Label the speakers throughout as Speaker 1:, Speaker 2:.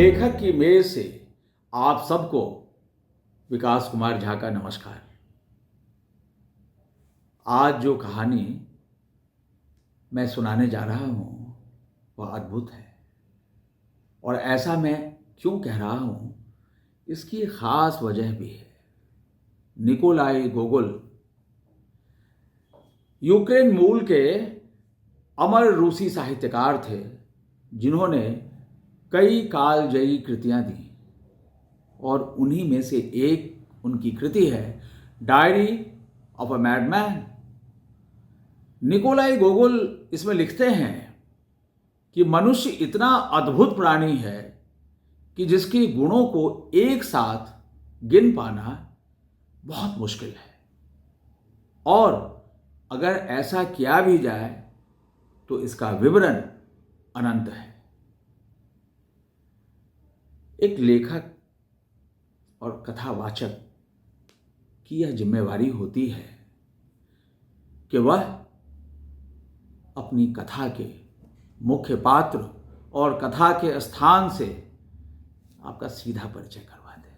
Speaker 1: लेखक की मेज से आप सबको विकास कुमार झा का नमस्कार। आज जो कहानी मैं सुनाने जा रहा हूँ वह अद्भुत है, और ऐसा मैं क्यों कह रहा हूँ इसकी एक खास वजह भी है। निकोलाई गोगोल यूक्रेन मूल के अमर रूसी साहित्यकार थे जिन्होंने कई कालजयी कृतियां दी, और उन्हीं में से एक उनकी कृति है diary of a madman. Nikolai Gogol इसमें लिखते हैं कि मनुष्य इतना अद्भुत प्राणी है कि जिसके गुणों को एक साथ गिन पाना बहुत मुश्किल है, और अगर ऐसा किया भी जाए तो इसका विवरण अनंत है। एक लेखक और कथावाचक की यह जिम्मेवारी होती है कि वह अपनी कथा के मुख्य पात्र और कथा के स्थान से आपका सीधा परिचय करवा दे,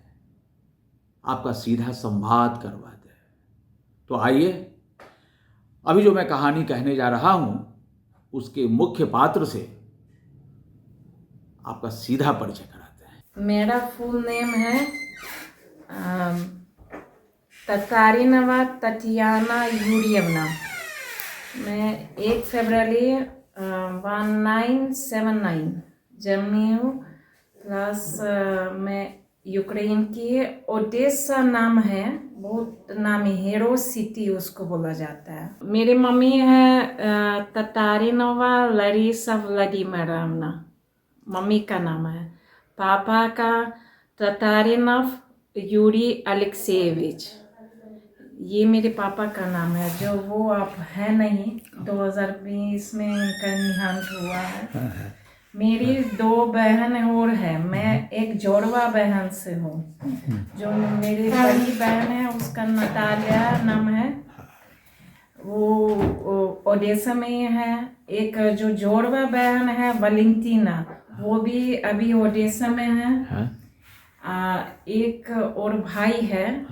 Speaker 1: आपका सीधा संवाद करवा दे। तो आइए, अभी जो मैं कहानी कहने जा रहा हूं उसके मुख्य पात्र से आपका सीधा परिचय कराते हैं।
Speaker 2: मेरा फुल नेम है ततारिनवा तटियाना यूरियवना। मैं 1 फरवरी 1979 जन्मी हूँ। प्लस मैं यूक्रेन की ओडेसा नाम है, बहुत नामी हेरो सिटी उसको बोला जाता है। मेरी मम्मी है ततारिनोवा लरिसा व्लादिमीरोवना, मम्मी का नाम है। पापा का ततारिनव यूरी अलेक्सेयेविच, ये मेरे पापा का नाम है, जो वो अब है नहीं। 2020 में इनका निधन हुआ है। मेरी 2 बहन और है, मैं एक जोड़वा बहन से हूँ। जो मेरी बड़ी बहन है उसका नतालिया नाम है, वो ओडेसा में ही है। एक जो जोड़वा बहन है वैलेंटीना, वो भी अभी ओडेसा में है। एक और भाई है,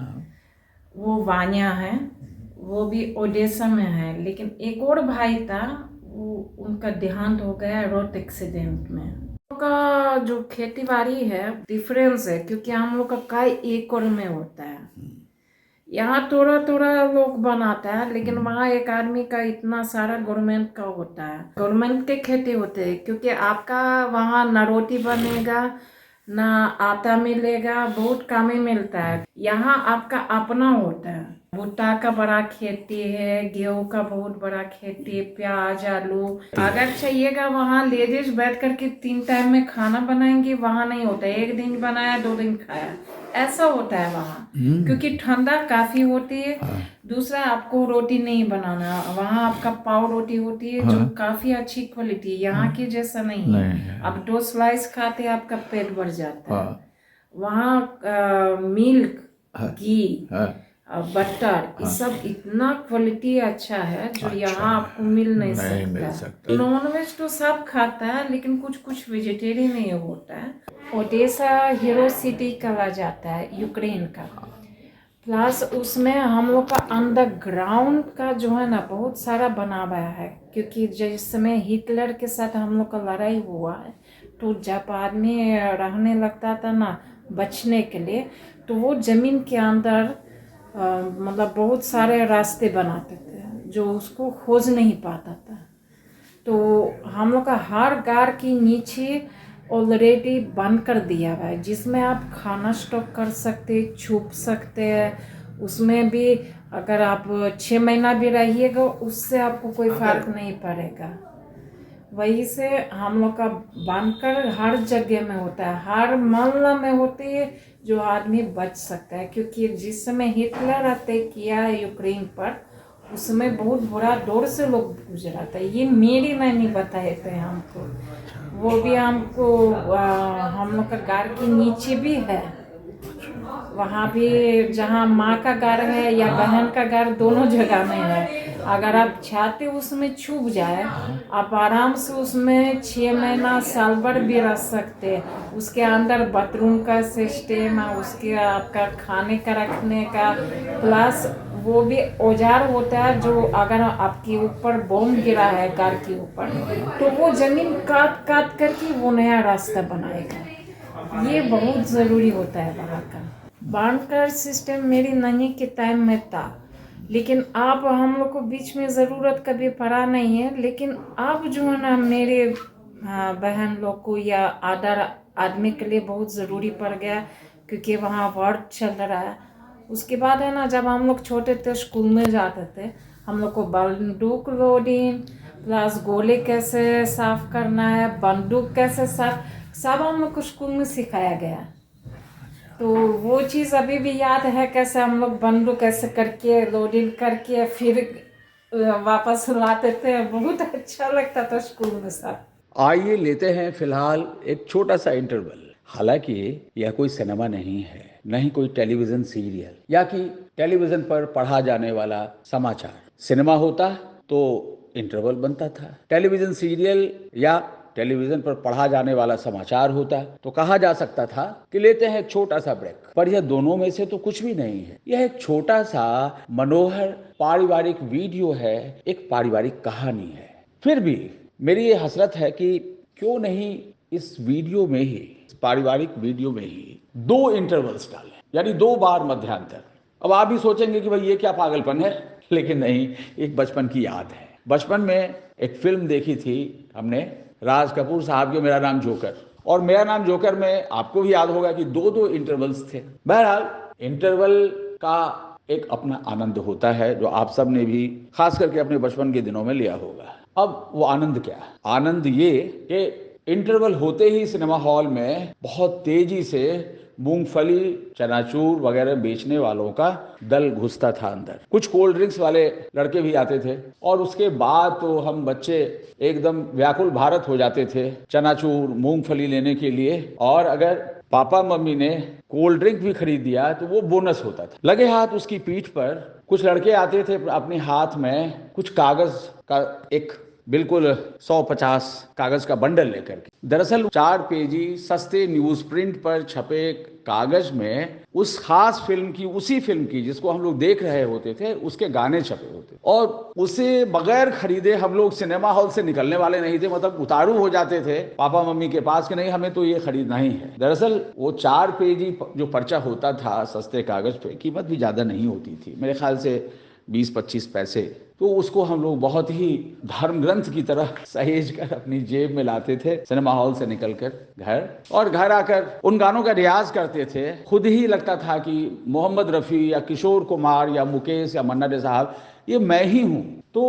Speaker 2: वो वान्या है, वो भी ओडेसा में है। लेकिन एक और भाई था, वो उनका देहांत हो गया रोड एक्सीडेंट में। हम लोग का जो खेती बाड़ी है डिफरेंस है, क्योंकि हम लोग का कई एकड़ में होता है। यहाँ थोड़ा थोड़ा लोग बनाता है, लेकिन वहाँ एक आदमी का इतना सारा गवर्नमेंट का होता है। गवर्नमेंट के खेती होते हैं, क्योंकि आपका वहाँ ना रोटी बनेगा ना आटा मिलेगा, बहुत कम ही मिलता है। यहाँ आपका अपना होता है। भुट्टा का बड़ा खेती है, गेहूं का बहुत बड़ा खेती, प्याज आलू। अगर चाहिएगा वहाँ लेडीज बैठ करके 3 टाइम में खाना बनाएंगे, वहाँ नहीं होता है। 1 दिन बनाया 2 दिन खाया, ऐसा होता है वहाँ, क्योंकि ठंडा काफी होती है। दूसरा, आपको रोटी नहीं बनाना, वहाँ आपका पाव रोटी होती है जो काफी अच्छी क्वालिटी, यहाँ की जैसा नहीं है। अब 2 स्लाइस खाते आपका पेट भर जाता है। वहाँ मिल्क, घी, बटर, ये सब इतना क्वालिटी अच्छा है जो यहाँ आपको मिल नहीं सकता। नॉन वेज तो सब खाता है, लेकिन कुछ कुछ वेजिटेरियन नहीं होता है। ओडेसा हीरो सिटी कहा जाता है यूक्रेन का। प्लस उसमें हम लोग का अंडरग्राउंड का जो है ना बहुत सारा बना हुआ है, क्योंकि जिस समय हिटलर के साथ हम लोग का लड़ाई हुआ है, तो जब आदमी रहने लगता था ना बचने के लिए, तो वो जमीन के अंदर मतलब बहुत सारे रास्ते बनाते थे जो उसको खोज नहीं पाता था। तो हम लोग का हर घर के नीचे ऑलरेडी बंद कर दिया हुआ है, जिसमें आप खाना स्टॉक कर सकते, छुप सकते हैं। उसमें भी अगर आप 6 महीना भी रहिएगा, उससे आपको कोई फर्क नहीं पड़ेगा। वही से हम लोग का बनकर हर जगह में होता है, हर मोहल्ला में होती है, जो आदमी बच सकता है। क्योंकि जिस समय हिटलर अटैक किया है यूक्रेन पर, उस समय बहुत बुरा दौर से लोग गुजरा था। ये मेरी नानी बताए थे हमको। वो भी हमको हम लोग का घर के नीचे भी है, वहाँ भी जहाँ माँ का घर है या बहन का घर, दोनों जगह में है। अगर आप चाहते उसमें छुप जाए, आप आराम से उसमें 6 महीना साल भर भी रह सकते हैं। उसके अंदर बाथरूम का सिस्टम है, उसके आपका खाने का रखने का, प्लस वो भी औजार होता है जो अगर आपके ऊपर बम गिरा है घर के ऊपर, तो वो जमीन काट काट करके वो नया रास्ता बनाएगा। ये बहुत ज़रूरी होता है बाहर का। बांकर सिस्टम मेरी नानी के टाइम में था, लेकिन अब हम लोग को बीच में ज़रूरत कभी पड़ा नहीं है। लेकिन अब जो है ना, मेरे बहन लोग को या अदर आदमी के लिए बहुत ज़रूरी पड़ गया, क्योंकि वहाँ वॉर चल रहा है। उसके बाद है ना, जब हम लोग छोटे थे स्कूल में जाते थे, हम लोग को बंदूक लोडिंग प्लस गोले कैसे साफ करना है, बंदूक कैसे सब हम लोग को स्कूल में सिखाया गया। तो वो चीज़ अभी भी याद है, कैसे हम लोग बंदूक कैसे करके लोडिंग करके फिर वापस लाते थे। बहुत अच्छा लगता था स्कूल में सब।
Speaker 3: आइए लेते हैं फिलहाल एक छोटा सा इंटरवल। हालांकि यह कोई सिनेमा नहीं है, न ही कोई टेलीविजन सीरियल या कि टेलीविजन पर पढ़ा जाने वाला समाचार। सिनेमा होता तो इंटरवल बनता था, टेलीविजन सीरियल या टेलीविजन पर पढ़ा जाने वाला समाचार होता तो कहा जा सकता था कि लेते हैं एक छोटा सा ब्रेक। पर यह दोनों में से तो कुछ भी नहीं है। यह एक छोटा सा मनोहर पारिवारिक वीडियो है, एक पारिवारिक कहानी है। फिर भी मेरी ये हसरत है कि क्यों नहीं इस वीडियो में ही, इस पारिवारिक वीडियो में ही 2 इंटरवल्स डालें, यानी 2 बार मध्यांतर। अब आप भी सोचेंगे कि भाई ये क्या पागलपन है, लेकिन नहीं, एक बचपन की याद है। बचपन में एक फिल्म देखी थी हमने, राज कपूर साहब के मेरा नाम जोकर, और मेरा नाम जोकर में आपको भी याद होगा कि 2-2 इंटरवल्स थे। बहरहाल इंटरवल का एक अपना आनंद होता है जो आप सब ने भी खास करके अपने बचपन के दिनों में लिया होगा। अब वो आनंद क्या? आनंद ये कि इंटरवल होते ही सिनेमा हॉल में बहुत तेजी से मूंगफली, चनाचूर वगैरह बेचने वालों का दल घुसता था अंदर। कुछ कोल्ड ड्रिंक्स वाले लड़के भी आते थे, और उसके बाद तो हम बच्चे एकदम व्याकुल भारत हो जाते थे चनाचूर, मूंगफली लेने के लिए। और अगर पापा मम्मी ने कोल्ड ड्रिंक भी खरीद दिया तो वो बोनस होता था। लगे हाथ उसकी पीठ पर कुछ लड़के आते थे अपने हाथ में कुछ कागज का एक बिल्कुल 150 कागज का बंडल लेकर के। दरअसल 4 पेजी सस्ते न्यूज प्रिंट पर छपे कागज में उस खास फिल्म की, उसी फिल्म की जिसको हम लोग देख रहे होते थे, उसके गाने छपे होते, और उसे बगैर खरीदे हम लोग सिनेमा हॉल से निकलने वाले नहीं थे। मतलब उतारू हो जाते थे पापा मम्मी के पास कि नहीं, हमें तो ये खरीदना ही है। दरअसल वो 4 पेजी जो पर्चा होता था सस्ते कागज पे, कीमत भी ज्यादा नहीं होती थी, मेरे ख्याल से 20-25 पैसे। तो उसको हम लोग बहुत ही धर्म ग्रंथ की तरह सहेज कर अपनी जेब में लाते थे सिनेमा हॉल से निकलकर घर, और घर आकर उन गानों का रियाज करते थे। खुद ही लगता था कि मोहम्मद रफ़ी या किशोर कुमार या मुकेश या मन्ना डे साहब ये मैं ही हूँ। तो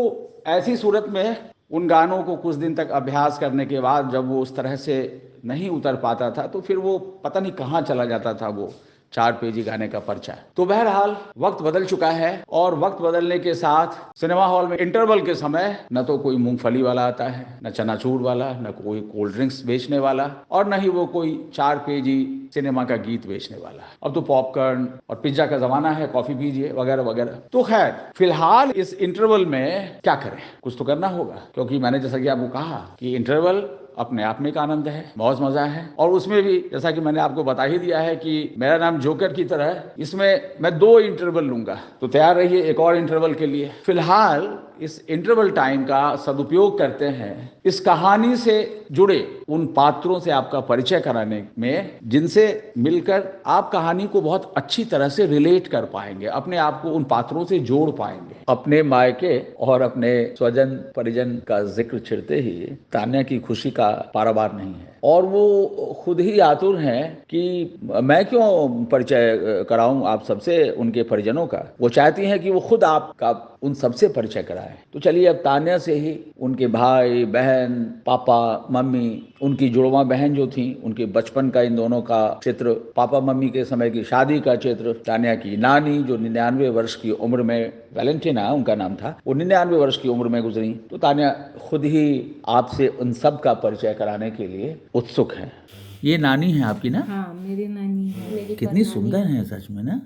Speaker 3: ऐसी सूरत में उन गानों को कुछ दिन तक अभ्यास करने के बाद जब वो उस तरह से नहीं उतर पाता था तो फिर वो पता नहीं कहाँ चला जाता था वो 4 पेजी गाने का पर्चा। तो बहरहाल वक्त बदल चुका है, और वक्त बदलने के साथ सिनेमा हॉल में इंटरवल के समय न तो कोई मूंगफली वाला आता है, न चनाचूर वाला, न कोई कोल्ड ड्रिंक्स बेचने वाला, और न ही वो कोई 4 पेजी सिनेमा का गीत बेचने वाला। अब तो पॉपकॉर्न और पिज्जा का जमाना है, कॉफी पीजिए वगैरह वगैरह। तो खैर फिलहाल इस इंटरवल में क्या करें, कुछ तो करना होगा, क्योंकि मैंने जैसा कि आपको कहा कि इंटरवल अपने आप में एक आनंद है, बहुत मजा है। और उसमें भी जैसा कि मैंने आपको बता ही दिया है कि मेरा नाम जोकर की तरह इसमें मैं 2 इंटरवल लूंगा, तो तैयार रहिए एक और इंटरवल के लिए। फिलहाल इस इंटरवल टाइम का सदुपयोग करते हैं इस कहानी से जुड़े उन पात्रों से आपका परिचय कराने में, जिनसे मिलकर आप कहानी को बहुत अच्छी तरह से रिलेट कर पाएंगे, अपने आप को उन पात्रों से जोड़ पाएंगे। अपने मायके और अपने स्वजन परिजन का जिक्र छिड़ते ही तान्या की खुशी का पारावार नहीं है, और वो खुद ही आतुर हैं कि मैं क्यों परिचय कराऊं आप सबसे उनके परिजनों का। वो चाहती हैं कि वो खुद आपका उन सबसे परिचय कराएं। तो चलिए अब तान्या से ही उनके भाई बहन, पापा मम्मी, उनकी जुड़वा बहन जो थी, उनके बचपन का इन दोनों का चित्र, पापा मम्मी के समय की शादी का चित्र, तान्या की नानी जो 99 वर्ष की उम्र में, वैलेंटिना उनका नाम था, वो 99 वर्ष की उम्र में गुजरी। तो तान्या खुद ही आपसे उन सब का परिचय कराने के लिए उत्सुक है।
Speaker 1: ये नानी है आपकी ना?
Speaker 2: हाँ, मेरी नानी है।
Speaker 1: कितनी सुंदर है सच में ना,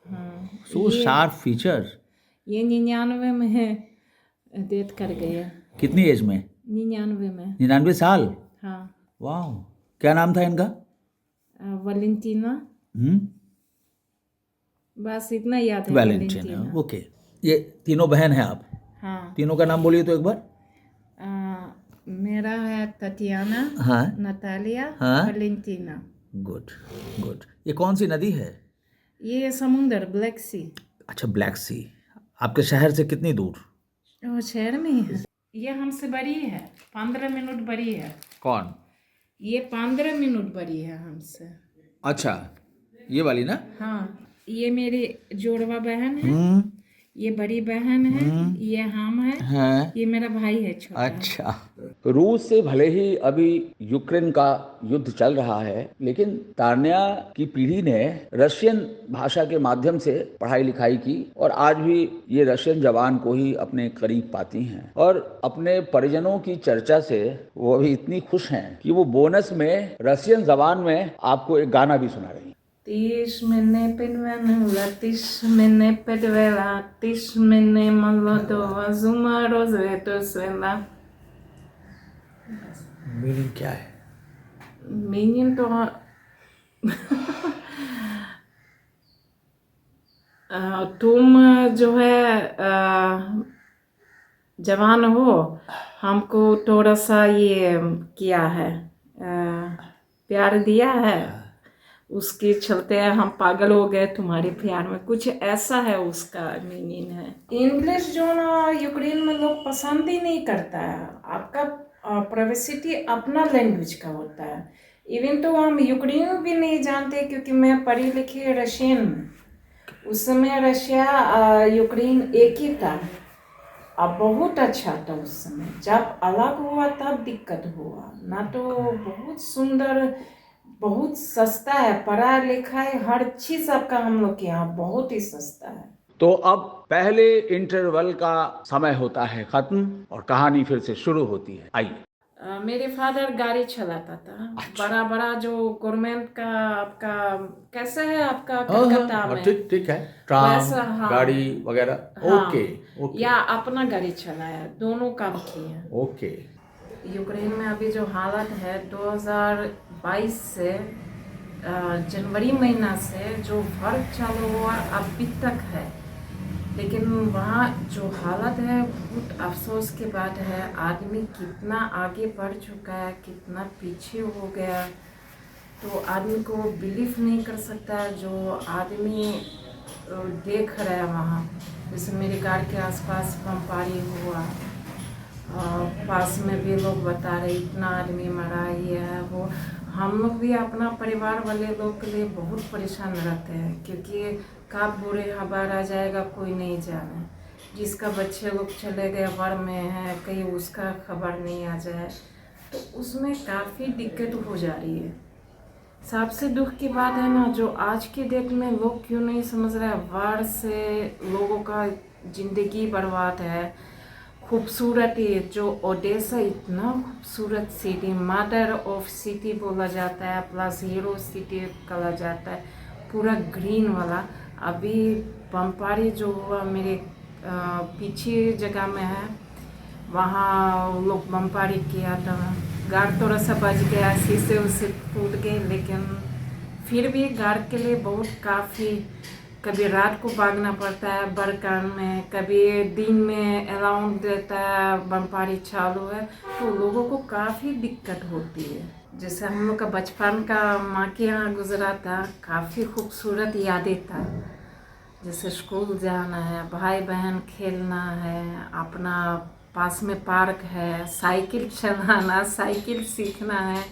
Speaker 2: हाँ,
Speaker 1: सो शार्प फीचर।
Speaker 2: ये 99 में है, डेथ कर गया
Speaker 1: कितनी एज में?
Speaker 2: 99 में।
Speaker 1: 99 साल?
Speaker 2: हाँ।
Speaker 1: वाह, क्या नाम था इनका?
Speaker 2: वैलेंटीना, बस इतना याद है।
Speaker 1: Valentina, okay. ये तीनों बहन हैं आप?
Speaker 2: हाँ।
Speaker 1: तीनों का नाम बोलिए तो एक बार।
Speaker 2: मेरा है तटियाना,
Speaker 1: हाँ,
Speaker 2: नतालिया,
Speaker 1: हाँ,
Speaker 2: वैलेंटीना।
Speaker 1: Good good. ये कौन सी नदी है?
Speaker 2: ये समुंदर, ब्लैक सी।
Speaker 1: अच्छा, ब्लैक सी। आपके शहर से कितनी दूर?
Speaker 2: वो शहर में ही है। ये हमसे बड़ी है, 15 मिनट बड़ी है।
Speaker 1: कौन?
Speaker 2: ये 15 मिनट बड़ी है हमसे।
Speaker 1: अच्छा, ये वाली ना?
Speaker 2: हाँ, ये मेरी जोड़वा बहन है, ये बड़ी बहन है, ये हम है,
Speaker 1: हाँ।
Speaker 2: ये मेरा भाई है छोटा।
Speaker 1: अच्छा।
Speaker 3: रूस से भले ही अभी यूक्रेन का युद्ध चल रहा है, लेकिन तान्या की पीढ़ी ने रशियन भाषा के माध्यम से पढ़ाई लिखाई की और आज भी ये रशियन जबान को ही अपने करीब पाती हैं। और अपने परिजनों की चर्चा से वो अभी इतनी खुश हैं कि वो बोनस में रशियन जबान में आपको एक गाना भी सुना रही हैं।
Speaker 2: Tis mene penvenula, tis mene pedvela, tis mene malodova, zuma rosetosvela.
Speaker 1: Meaning क्या है?
Speaker 2: मीनिंग तो तुम जो है जवान हो, हमको थोड़ा सा ये किया है, प्यार दिया है, उसके चलते हम पागल हो गए तुम्हारे प्यार में, कुछ ऐसा है उसका मीनिंग है। इंग्लिश जो ना यूक्रेन में लोग पसंद ही नहीं करता है। आपका प्राइवेसी अपना लैंग्वेज का होता है। इवन तो हम यूक्रेन भी नहीं जानते, क्योंकि मैं पढ़ी लिखी रशियन में। उस समय रशिया यूक्रेन एक ही था। अब बहुत अच्छा था उस समय। जब अलग हुआ तब दिक्कत हुआ ना। तो बहुत सुंदर, बहुत सस्ता है, पढ़ा लिखा है, हर चीज आपका हम लोग के यहाँ बहुत ही सस्ता है।
Speaker 3: तो अब पहले इंटरवल का समय होता है खत्म और कहानी फिर से शुरू होती है। आइए।
Speaker 2: मेरे फादर गाड़ी चलाता था।
Speaker 3: अच्छा।
Speaker 2: बड़ा बड़ा जो गवर्नमेंट का आपका कैसा है आपका कलकत्ता में,
Speaker 1: ठीक है, ट्राम,
Speaker 2: वैसा, हाँ,
Speaker 1: गाड़ी वगैरह।
Speaker 2: हाँ,
Speaker 1: ओके।
Speaker 2: या अपना गाड़ी चलाया, दोनों काम किए।
Speaker 1: ओके।
Speaker 2: यूक्रेन में अभी जो हालत है 2022 से जनवरी महीना से जो फर्क चालू हुआ अभी तक है, लेकिन वहाँ जो हालत है बहुत अफसोस की बात है। आदमी कितना आगे बढ़ चुका है, कितना पीछे हो गया, तो आदमी को बिलीव नहीं कर सकता। जो आदमी देख रहा है वहाँ, जैसे मेरे घर के आसपास बमबारी हुआ, पास में भी लोग बता रहे इतना आदमी मरा, ये है वो। हम लोग भी अपना परिवार वाले लोग के लिए बहुत परेशान रहते हैं, क्योंकि कब बुरे खबर आ जाएगा कोई नहीं जाने। जिसका बच्चे लोग चले गए घर में है, कहीं उसका खबर नहीं आ जाए, तो उसमें काफ़ी दिक्कत हो जा रही है। सबसे दुख की बात है ना, जो आज के डेट में लोग क्यों नहीं समझ रहे, वार से लोगों का जिंदगी बर्बाद है। खूबसूरत है जो ओडेसा, इतना खूबसूरत सिटी, मदर ऑफ सिटी बोला जाता है, प्लस हीरो सिटी कहा जाता है, पूरा ग्रीन वाला। अभी बमबारी जो हुआ मेरे पीछे जगह में है, वहाँ लोग बमबारी किया था। घर थोड़ा सा बच गया, शीशे उसे टूट गए, लेकिन फिर भी घर के लिए बहुत काफ़ी, कभी रात को भागना पड़ता है बरकान में, कभी दिन में अलाउंस देता है बमबारी चालू है, तो लोगों को काफ़ी दिक्कत होती है। जैसे हम लोग का बचपन का माँ के यहाँ गुजरा था, काफ़ी खूबसूरत यादें था। जैसे स्कूल जाना है, भाई बहन खेलना है, अपना पास में पार्क है, साइकिल चलाना, साइकिल सीखना है,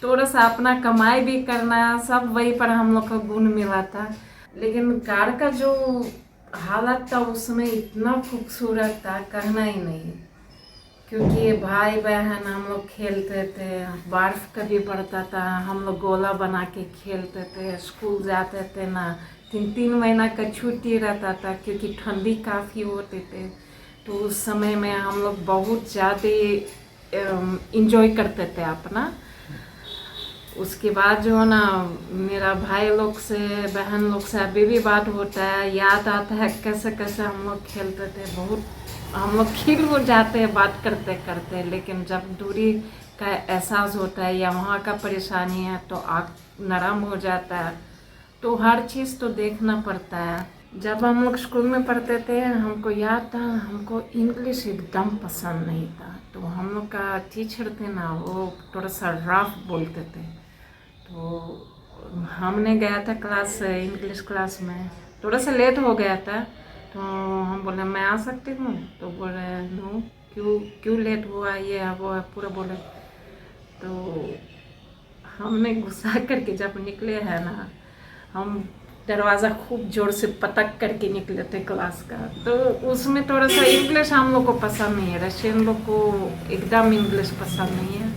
Speaker 2: थोड़ा सा अपना कमाई भी करना, सब वही पर हम लोग को गुण मिला था। लेकिन घर का जो हालत था उसमें इतना खूबसूरत था, कहना ही नहीं। क्योंकि भाई बहन हम लोग खेलते थे, बर्फ कभी पड़ता था, हम लोग गोला बना के खेलते थे, स्कूल जाते थे ना, 3-3 महीना का छुट्टी रहता था, क्योंकि ठंडी काफ़ी होती थी। तो उस समय में हम लोग बहुत ज़्यादा इंजॉय करते थे अपना। उसके बाद जो है ना, मेरा भाई लोग से, बहन लोग से अभी भी बात होता है, याद आता है कैसे कैसे हम लोग खेलते थे। बहुत हम लोग खिल हो जाते हैं बात करते करते, लेकिन जब दूरी का एहसास होता है या वहाँ का परेशानी है तो आँख नरम हो जाता है। तो हर चीज़ तो देखना पड़ता है। जब हम लोग स्कूल में पढ़ते थे हमको याद था, हमको इंग्लिश एकदम पसंद नहीं था। तो हम लोग का टीचर थे ना, वो थोड़ा सा रफ बोलते थे। तो हमने गया था क्लास, इंग्लिश क्लास में थोड़ा सा लेट हो गया था। तो हम बोले मैं आ सकती हूँ? तो बोले नो, क्यों लेट हुआ, ये है वो है, पूरा बोले। तो हमने गुस्सा करके जब निकले हैं ना, हम दरवाज़ा खूब ज़ोर से पटक करके निकले थे क्लास का। तो उसमें थोड़ा सा इंग्लिश हम लोग को पसंद नहीं है, रशियन लोग को एकदम इंग्लिश पसंद नहीं है।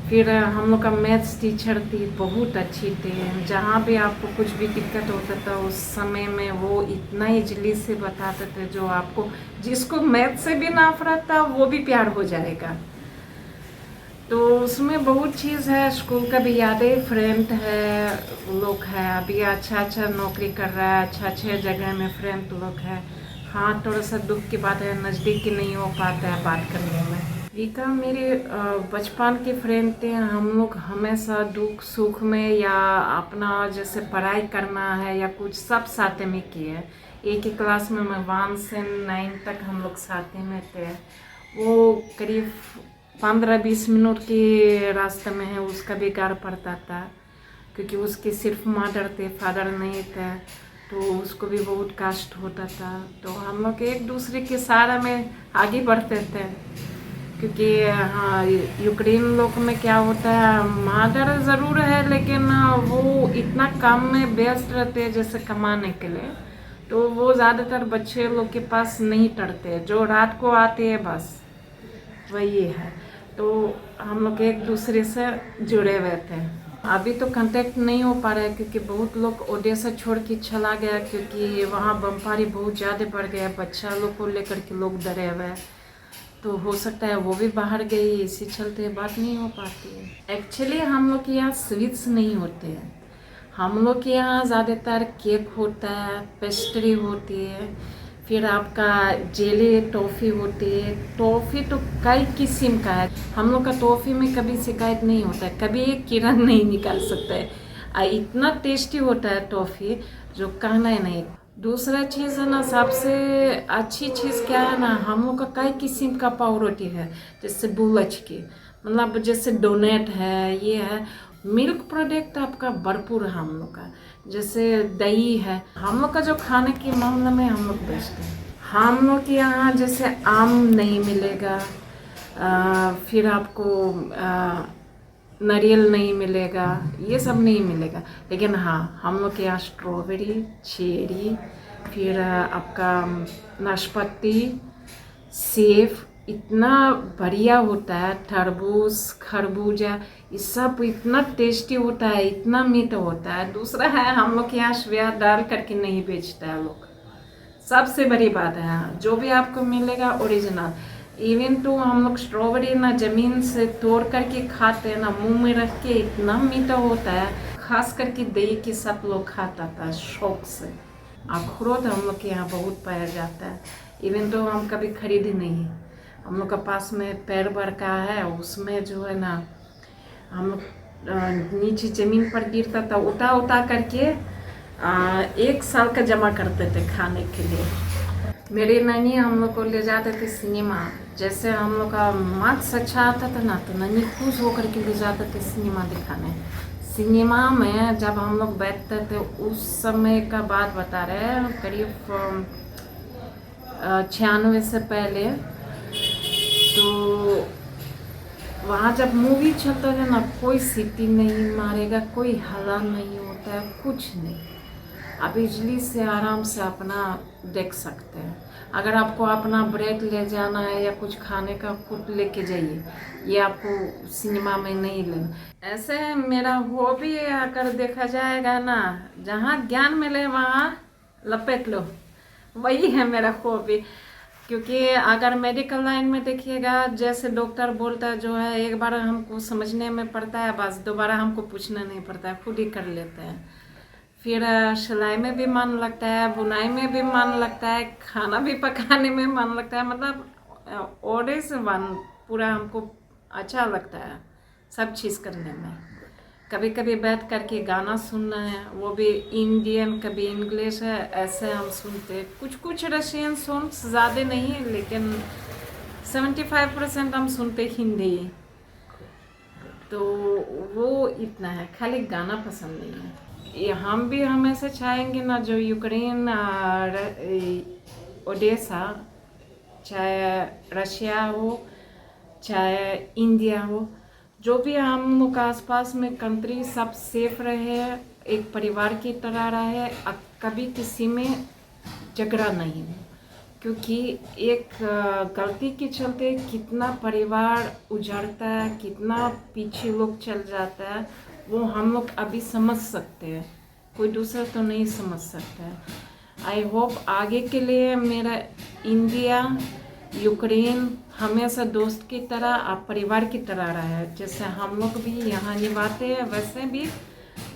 Speaker 2: फिर हम लोग का मैथ्स टीचर थी, बहुत अच्छी थी। जहाँ भी आपको कुछ भी दिक्कत होता था उस समय में वो इतना इजली से बताते थे, जो आपको जिसको मैथ से भी नफरत था वो भी प्यार हो जाएगा। तो उसमें बहुत चीज़ है। स्कूल का भी यादें, फ्रेंड है, लोग है, अभी अच्छा नौकरी कर रहा है, अच्छे जगह में फ्रेंड लोग है। हाँ, थोड़ा सा दुख की बात है, नज़दीकी नहीं हो पाता है बात करने में। विका मेरे बचपन के फ्रेंड थे। हम लोग हमेशा दुख सुख में या अपना जैसे पढ़ाई करना है या कुछ सब साथ में किए। एक ही क्लास में मैं 1 से 9 तक हम लोग साथ में थे। वो करीब 15-20 मिनट के रास्ते में है, उसका भी घर पड़ता था, क्योंकि उसके सिर्फ मदर थे, फादर नहीं थे। तो उसको भी बहुत कष्ट होता था। तो हम लोग एक दूसरे के सहारा में आगे बढ़ते थे, क्योंकि हाँ, यूक्रेन लोग में क्या होता है, मदर ज़रूर है लेकिन वो इतना काम में व्यस्त रहते हैं जैसे कमाने के लिए। तो वो ज़्यादातर बच्चे लोग के पास नहीं टरते, जो रात को आते हैं बस वही है। तो हम लोग एक दूसरे से जुड़े हुए थे। अभी तो कांटेक्ट नहीं हो पा रहा है, क्योंकि बहुत लोग ओडेसा छोड़ के चला गया, क्योंकि वहाँ बमबारी बहुत ज़्यादा बढ़ गया, बच्चा लोग को लेकर के लोग डरे हुए हैं। तो हो सकता है वो भी बाहर गई, इसी चलते बात नहीं हो पाती है। एक्चुअली हम लोग के यहाँ स्वीट्स नहीं होते हैं। हम लोग के यहाँ ज़्यादातर केक होता है, पेस्ट्री होती है, फिर आपका जेली टॉफ़ी होती है। टॉफ़ी तो कई किस्म का है। हम लोग का टॉफ़ी में कभी शिकायत नहीं होता है, कभी एक कीड़ा नहीं निकाल सकता है। इतना टेस्टी होता है टॉफ़ी, जो कहना ही नहीं। दूसरा चीज़ है ना, सबसे अच्छी चीज़ क्या है ना, हम लोग का कई किस्म का पावरोटी है, जैसे बुलच की, मतलब जैसे डोनेट है, ये है। मिल्क प्रोडक्ट आपका भरपूर है हम लोग का, जैसे दही है। हम लोग का जो खाने के मामले में हम लोग बेस्ट है। हम लोग के यहाँ जैसे आम नहीं मिलेगा, फिर आपको नारियल नहीं मिलेगा, ये सब नहीं मिलेगा। लेकिन हाँ, हम लोग के यहाँ स्ट्रॉबेरी, चेरी, फिर आपका नाशपाती, सेब इतना बढ़िया होता है, तरबूज, खरबूजा, ये सब इतना टेस्टी होता है, इतना मीठा होता है। दूसरा है, हम लोग के यहाँ सोया डाल करके नहीं बेचता है लोग, सबसे बड़ी बात है। जो भी आपको मिलेगा ओरिजिनल। इवन तो हम लोग स्ट्रॉबेरी ना ज़मीन से तोड़ करके खाते हैं ना, मुंह में रख के, इतना मीठा होता है। खास करके दही के सब लोग खाता था शौक से। अखरोट हम लोग के यहाँ बहुत पाया जाता है, इवन तो हम कभी खरीदे नहीं। हम लोग का पास में पेड़ भर का है, उसमें जो है ना, हम लोग नीचे ज़मीन पर गिरता था, उठा करके 1 साल का जमा करते थे खाने के लिए। मेरी नानी हम लोग को ले जाते थे सिनेमा। जैसे हम लोग का मार्क्स अच्छा आता था ना, तो नानी खुश होकर के ले जाते थे सिनेमा दिखाने। सिनेमा में जब हम लोग बैठते थे, उस समय का बात बता रहे हैं, करीब 96 से पहले। तो वहाँ जब मूवी चलता है ना, कोई सीटी नहीं मारेगा, कोई हल्ला नहीं होता है, कुछ नहीं। आप इजली से आराम से अपना देख सकते हैं। अगर आपको अपना ब्रेक ले जाना है या कुछ खाने का, खुद लेके जाइए, ये आपको सिनेमा में नहीं लेना। ऐसे है मेरा हॉबी, अगर देखा जाएगा ना, जहाँ ज्ञान मिले वहाँ लपेट लो, वही है मेरा हॉबी। क्योंकि अगर मेडिकल लाइन में देखिएगा, जैसे डॉक्टर बोलता है जो है, एक बार हमको समझने में पड़ता है, बस दोबारा हमको पूछना नहीं पड़ता है, खुद ही कर लेते हैं। फिर सिलाई में भी मन लगता है, बुनाई में भी मन लगता है, खाना भी पकाने में मन लगता है। मतलब ऑर्डर से वन पूरा हमको अच्छा लगता है सब चीज़ करने में। कभी कभी बैठ करके गाना सुनना है, वो भी इंडियन, कभी इंग्लिश है, ऐसे हम सुनते। कुछ कुछ रशियन सॉन्ग्स ज़्यादा नहीं है, लेकिन 75% हम सुनते हिंदी। तो वो इतना है, खाली गाना पसंद नहीं है। ये हम भी हमेशा चाहेंगे ना, जो यूक्रेन, ओडेसा, चाहे रशिया हो चाहे इंडिया हो, जो भी हम लोग आसपास में कंट्री सब सेफ रहे, एक परिवार की तरह रहे, कभी किसी में झगड़ा नहीं हो। क्योंकि एक गलती के चलते कितना परिवार उजड़ता है, कितना पीछे लोग चल जाता है, वो हम लोग अभी समझ सकते हैं, कोई दूसरा तो नहीं समझ सकता है। आई होप आगे के लिए मेरा इंडिया, यूक्रेन हमेशा दोस्त की तरह, आप परिवार की तरह रहा है। जैसे हम लोग भी यहाँ निभाते हैं, वैसे भी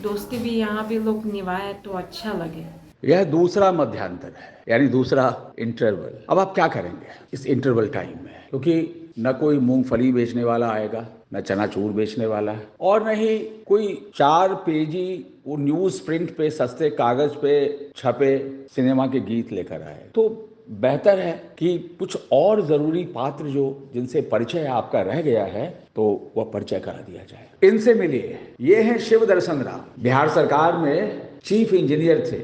Speaker 2: दोस्ती भी यहाँ भी लोग निभाए तो अच्छा लगे।
Speaker 3: यह दूसरा मध्यांतर है, यानी दूसरा इंटरवल। अब आप क्या करेंगे इस इंटरवल टाइम में? क्योंकि न कोई मूंगफली बेचने वाला आएगा, न चनाचूर बेचने वाला, और न ही कोई 4 पेजी वो न्यूज प्रिंट पे सस्ते कागज पे छपे सिनेमा के गीत लेकर आए। तो बेहतर है कि कुछ और जरूरी पात्र जो जिनसे परिचय आपका रह गया है, तो वह परिचय करा दिया जाए। इनसे मिलिए। ये हैं शिव दर्शन राम, बिहार सरकार में चीफ इंजीनियर थे,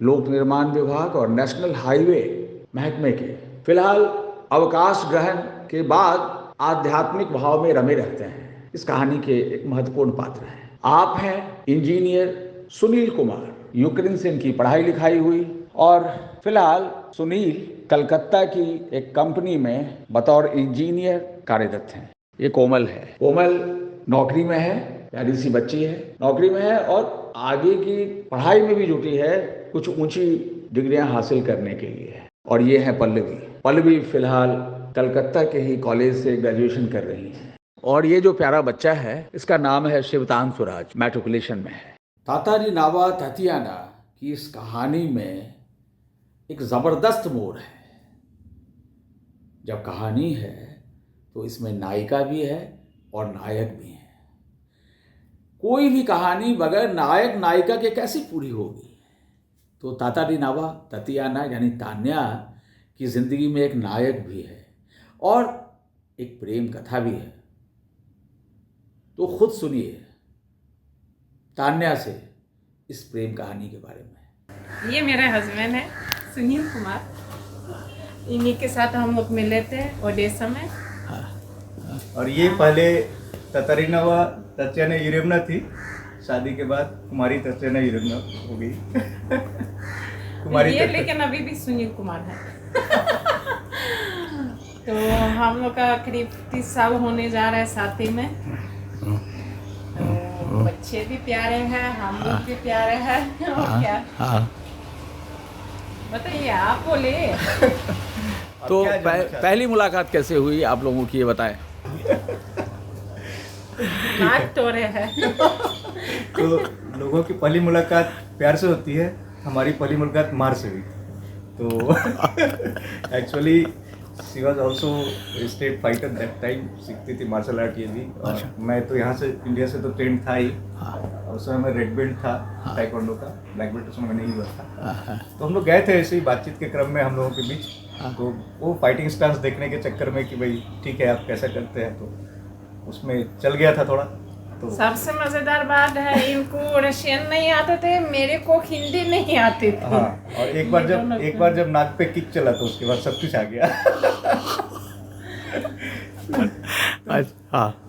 Speaker 3: लोक निर्माण विभाग और नेशनल हाईवे महकमे के। फिलहाल अवकाश ग्रहण के बाद आध्यात्मिक भाव में रमे रहते हैं। इस कहानी के एक महत्वपूर्ण पात्र हैं। आप हैं इंजीनियर सुनील कुमार। यूक्रेन से इनकी पढ़ाई लिखाई हुई और फिलहाल सुनील कलकत्ता की एक कंपनी में बतौर इंजीनियर कार्यरत हैं। ये कोमल है। कोमल नौकरी में है, प्यारी सी बच्ची है, नौकरी में है और आगे की पढ़ाई में भी जुटी है, कुछ ऊंची डिग्रियां हासिल करने के लिए। और ये है पल्लवी। पल्लवी फिलहाल कलकत्ता के ही कॉलेज से ग्रेजुएशन कर रही है। और ये जो प्यारा बच्चा है, इसका नाम है शिवतान सुराज, मैट्रिकुलेशन में है।
Speaker 1: तातारी नावा तातियाना की इस कहानी में एक ज़बरदस्त मोड़ है। जब कहानी है तो इसमें नायिका भी है और नायक भी है। कोई भी कहानी बगैर नायक नायिका के कैसे पूरी होगी? तो तातारी नावा तातियाना यानी तान्या की ज़िंदगी में एक नायक भी है और एक प्रेम कथा भी है। तो खुद सुनिए तान्या से इस प्रेम कहानी के बारे में।
Speaker 2: ये मेरा हस्बैंड है सुनील कुमार, इन्हीं के साथ हम लोग मिले थे ओडेसा में।
Speaker 4: और ये पहले ततारिनावा तत्याना यूरेवना थी, शादी के बाद कुमारी तत्याना यूरेवना हो गई।
Speaker 2: ये लेकिन अभी भी सुनील कुमार है। तो हम लोग का करीब 30 साल होने जा रहा है साथी में। तो बच्चे भी प्यारे हैं, हम लोग भी प्यारे हैं। और क्या बताइए, आप बोले।
Speaker 1: तो पहली मुलाकात कैसे हुई आप लोगों की, ये बताएं।
Speaker 2: नाक तोड़े है।
Speaker 4: तो लोगों की पहली मुलाकात प्यार से होती है, हमारी पहली मुलाकात मार से हुई। तो actually she was also state fighter that time, सीखती थी मार्शल आर्ट ये भी। और मैं तो यहाँ से इंडिया से तो ट्रेंड था ही। और उस समय मैं रेड बेल्ट था टाइकोंडो का, ब्लैक बेल्ट उस समय नहीं हुआ था। तो हम लोग गए थे ऐसे ही बातचीत के क्रम में हम लोगों के बीच। तो वो फाइटिंग स्टांस देखने के चक्कर में कि भाई ठीक है आप कैसा करते हैं, तो उसमें चल गया था थोड़ा। तो
Speaker 2: सबसे मजेदार बात है, इनको रशियन नहीं आते थे, मेरे को हिंदी नहीं आती थी।
Speaker 4: हाँ, और एक बार जब नाक पे किक चला तो उसके बाद सब कुछ आ गया।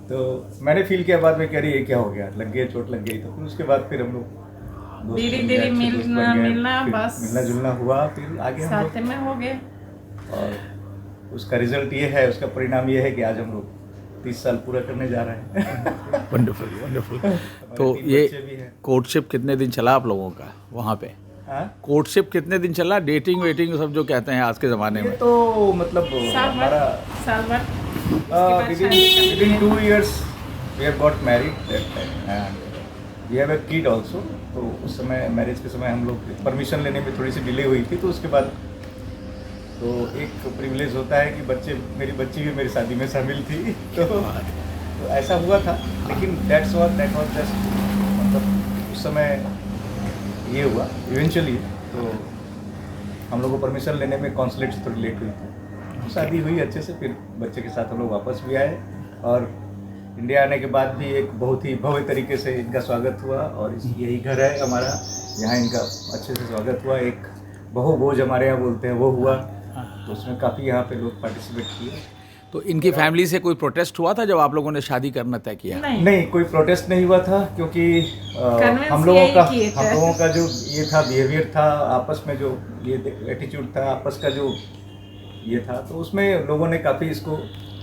Speaker 4: तो मैंने फील किया बाद में, कह रही ये क्या हो गया, लग गया, चोट लग गई। तो फिर उसके बाद फिर हम लोग
Speaker 2: धीरे-धीरे मिलना बस
Speaker 4: मिलना जुलना हुआ, फिर आगे हम
Speaker 2: साथ में हो गए।
Speaker 4: और उसका रिजल्ट ये है, उसका परिणाम ये है कि आज हम लोग 30 साल पूरा करने जा रहे हैं।
Speaker 1: Wonderful wonderful. तो ये कोर्टशिप कितने दिन चला आप लोगों का वहाँ पे? कोर्टशिप कितने दिन चला? डेटिंग वेटिंग सब जो कहते हैं आज के ज़माने में।
Speaker 4: तो मतलब हमारा
Speaker 2: साल भर
Speaker 4: within 2 years we have got married that time, and we have a kid also. तो उस समय मैरिज के समय हम लोग परमिशन लेने में थोड़ी सी डिले हुई थी, तो उसके बाद तो एक प्रिविलेज होता है कि मेरी बच्ची भी मेरी शादी में शामिल थी। तो ऐसा हुआ था, लेकिन दैट वाज जस्ट मतलब उस समय ये हुआ इवेंचुअली। तो हम लोग को परमिशन लेने में कॉन्सुलेट से थोड़ी लेट हुई थी। शादी हुई अच्छे से, फिर बच्चे के साथ हम लोग वापस भी आए और इंडिया आने के बाद भी एक बहुत ही भव्य तरीके से इनका स्वागत हुआ। और यही घर है हमारा, यहाँ इनका अच्छे से स्वागत हुआ। एक बहु भोज हमारे यहाँ बोलते हैं वो हुआ, तो उसमें काफ़ी यहाँ पे लोग पार्टिसिपेट किए।
Speaker 1: तो इनकी फैमिली से कोई प्रोटेस्ट हुआ था जब आप लोगों ने शादी करना तय किया?
Speaker 4: नहीं, कोई प्रोटेस्ट नहीं हुआ था, क्योंकि हम लोगों का जो ये था बिहेवियर था, आपस में जो ये एटीट्यूड था, आपस का जो ये था, तो उसमें लोगों ने काफ़ी इसको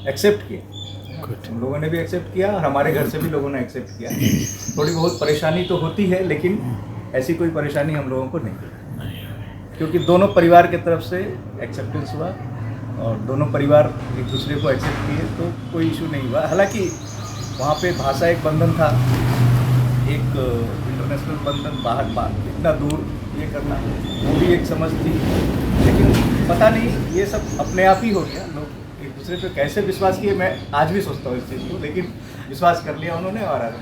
Speaker 4: एक्सेप्ट किया। हम लोगों ने भी एक्सेप्ट किया और हमारे घर से भी लोगों ने एक्सेप्ट किया। थोड़ी बहुत परेशानी तो होती है, लेकिन ऐसी कोई परेशानी हम लोगों को नहीं, क्योंकि दोनों परिवार की तरफ से एक्सेप्टेंस हुआ और दोनों परिवार एक दूसरे को एक्सेप्ट किए, तो कोई इशू नहीं हुआ। हालांकि वहाँ पे भाषा एक बंधन था, एक इंटरनेशनल बंधन, बाहर इतना दूर ये करना वो भी एक समझ थी, लेकिन पता नहीं ये सब अपने आप ही हो गया। लोग एक दूसरे पे कैसे विश्वास किए, मैं आज भी सोचता हूँ इस चीज़ को, लेकिन विश्वास कर लिया उन्होंने और आगे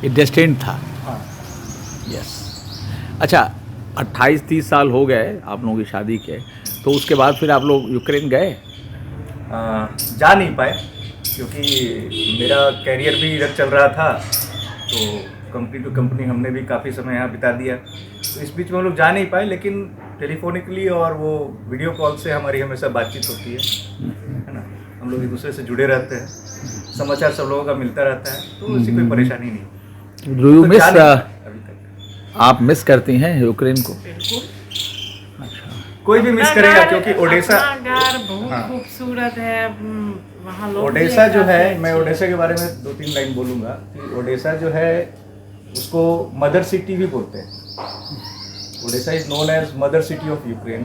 Speaker 1: ये डेस्टिन्ड था।
Speaker 4: हाँ,
Speaker 1: यस। अच्छा, 28-30 साल हो गए आप लोगों की शादी के, तो उसके बाद फिर आप लोग यूक्रेन गए?
Speaker 4: जा नहीं पाए, क्योंकि मेरा कैरियर भी इधर चल रहा था, तो कंपनी टू कंपनी हमने भी काफ़ी समय यहाँ बिता दिया, तो इस बीच में हम लोग जा नहीं पाए। लेकिन टेलीफोनिकली और वो वीडियो कॉल से हमारी हमेशा बातचीत होती है ना। हम लोग एक दूसरे से जुड़े रहते हैं, समाचार सब लोगों का मिलता रहता है, तो ऐसी कोई परेशानी नहीं।
Speaker 1: डू यू
Speaker 4: तो
Speaker 1: मिस,
Speaker 4: अभी तक
Speaker 1: आप मिस करती हैं यूक्रेन को?
Speaker 4: कोई भी मिस करेगा, क्योंकि ओडेसा
Speaker 2: बहुत खूबसूरत है। वहाँ लोग
Speaker 4: ओडेसा जो है, मैं ओडेसा के बारे में 2-3 लाइन बोलूँगा कि ओडेसा जो है उसको मदर सिटी भी बोलते हैं। Odessa is known as mother city of Ukraine.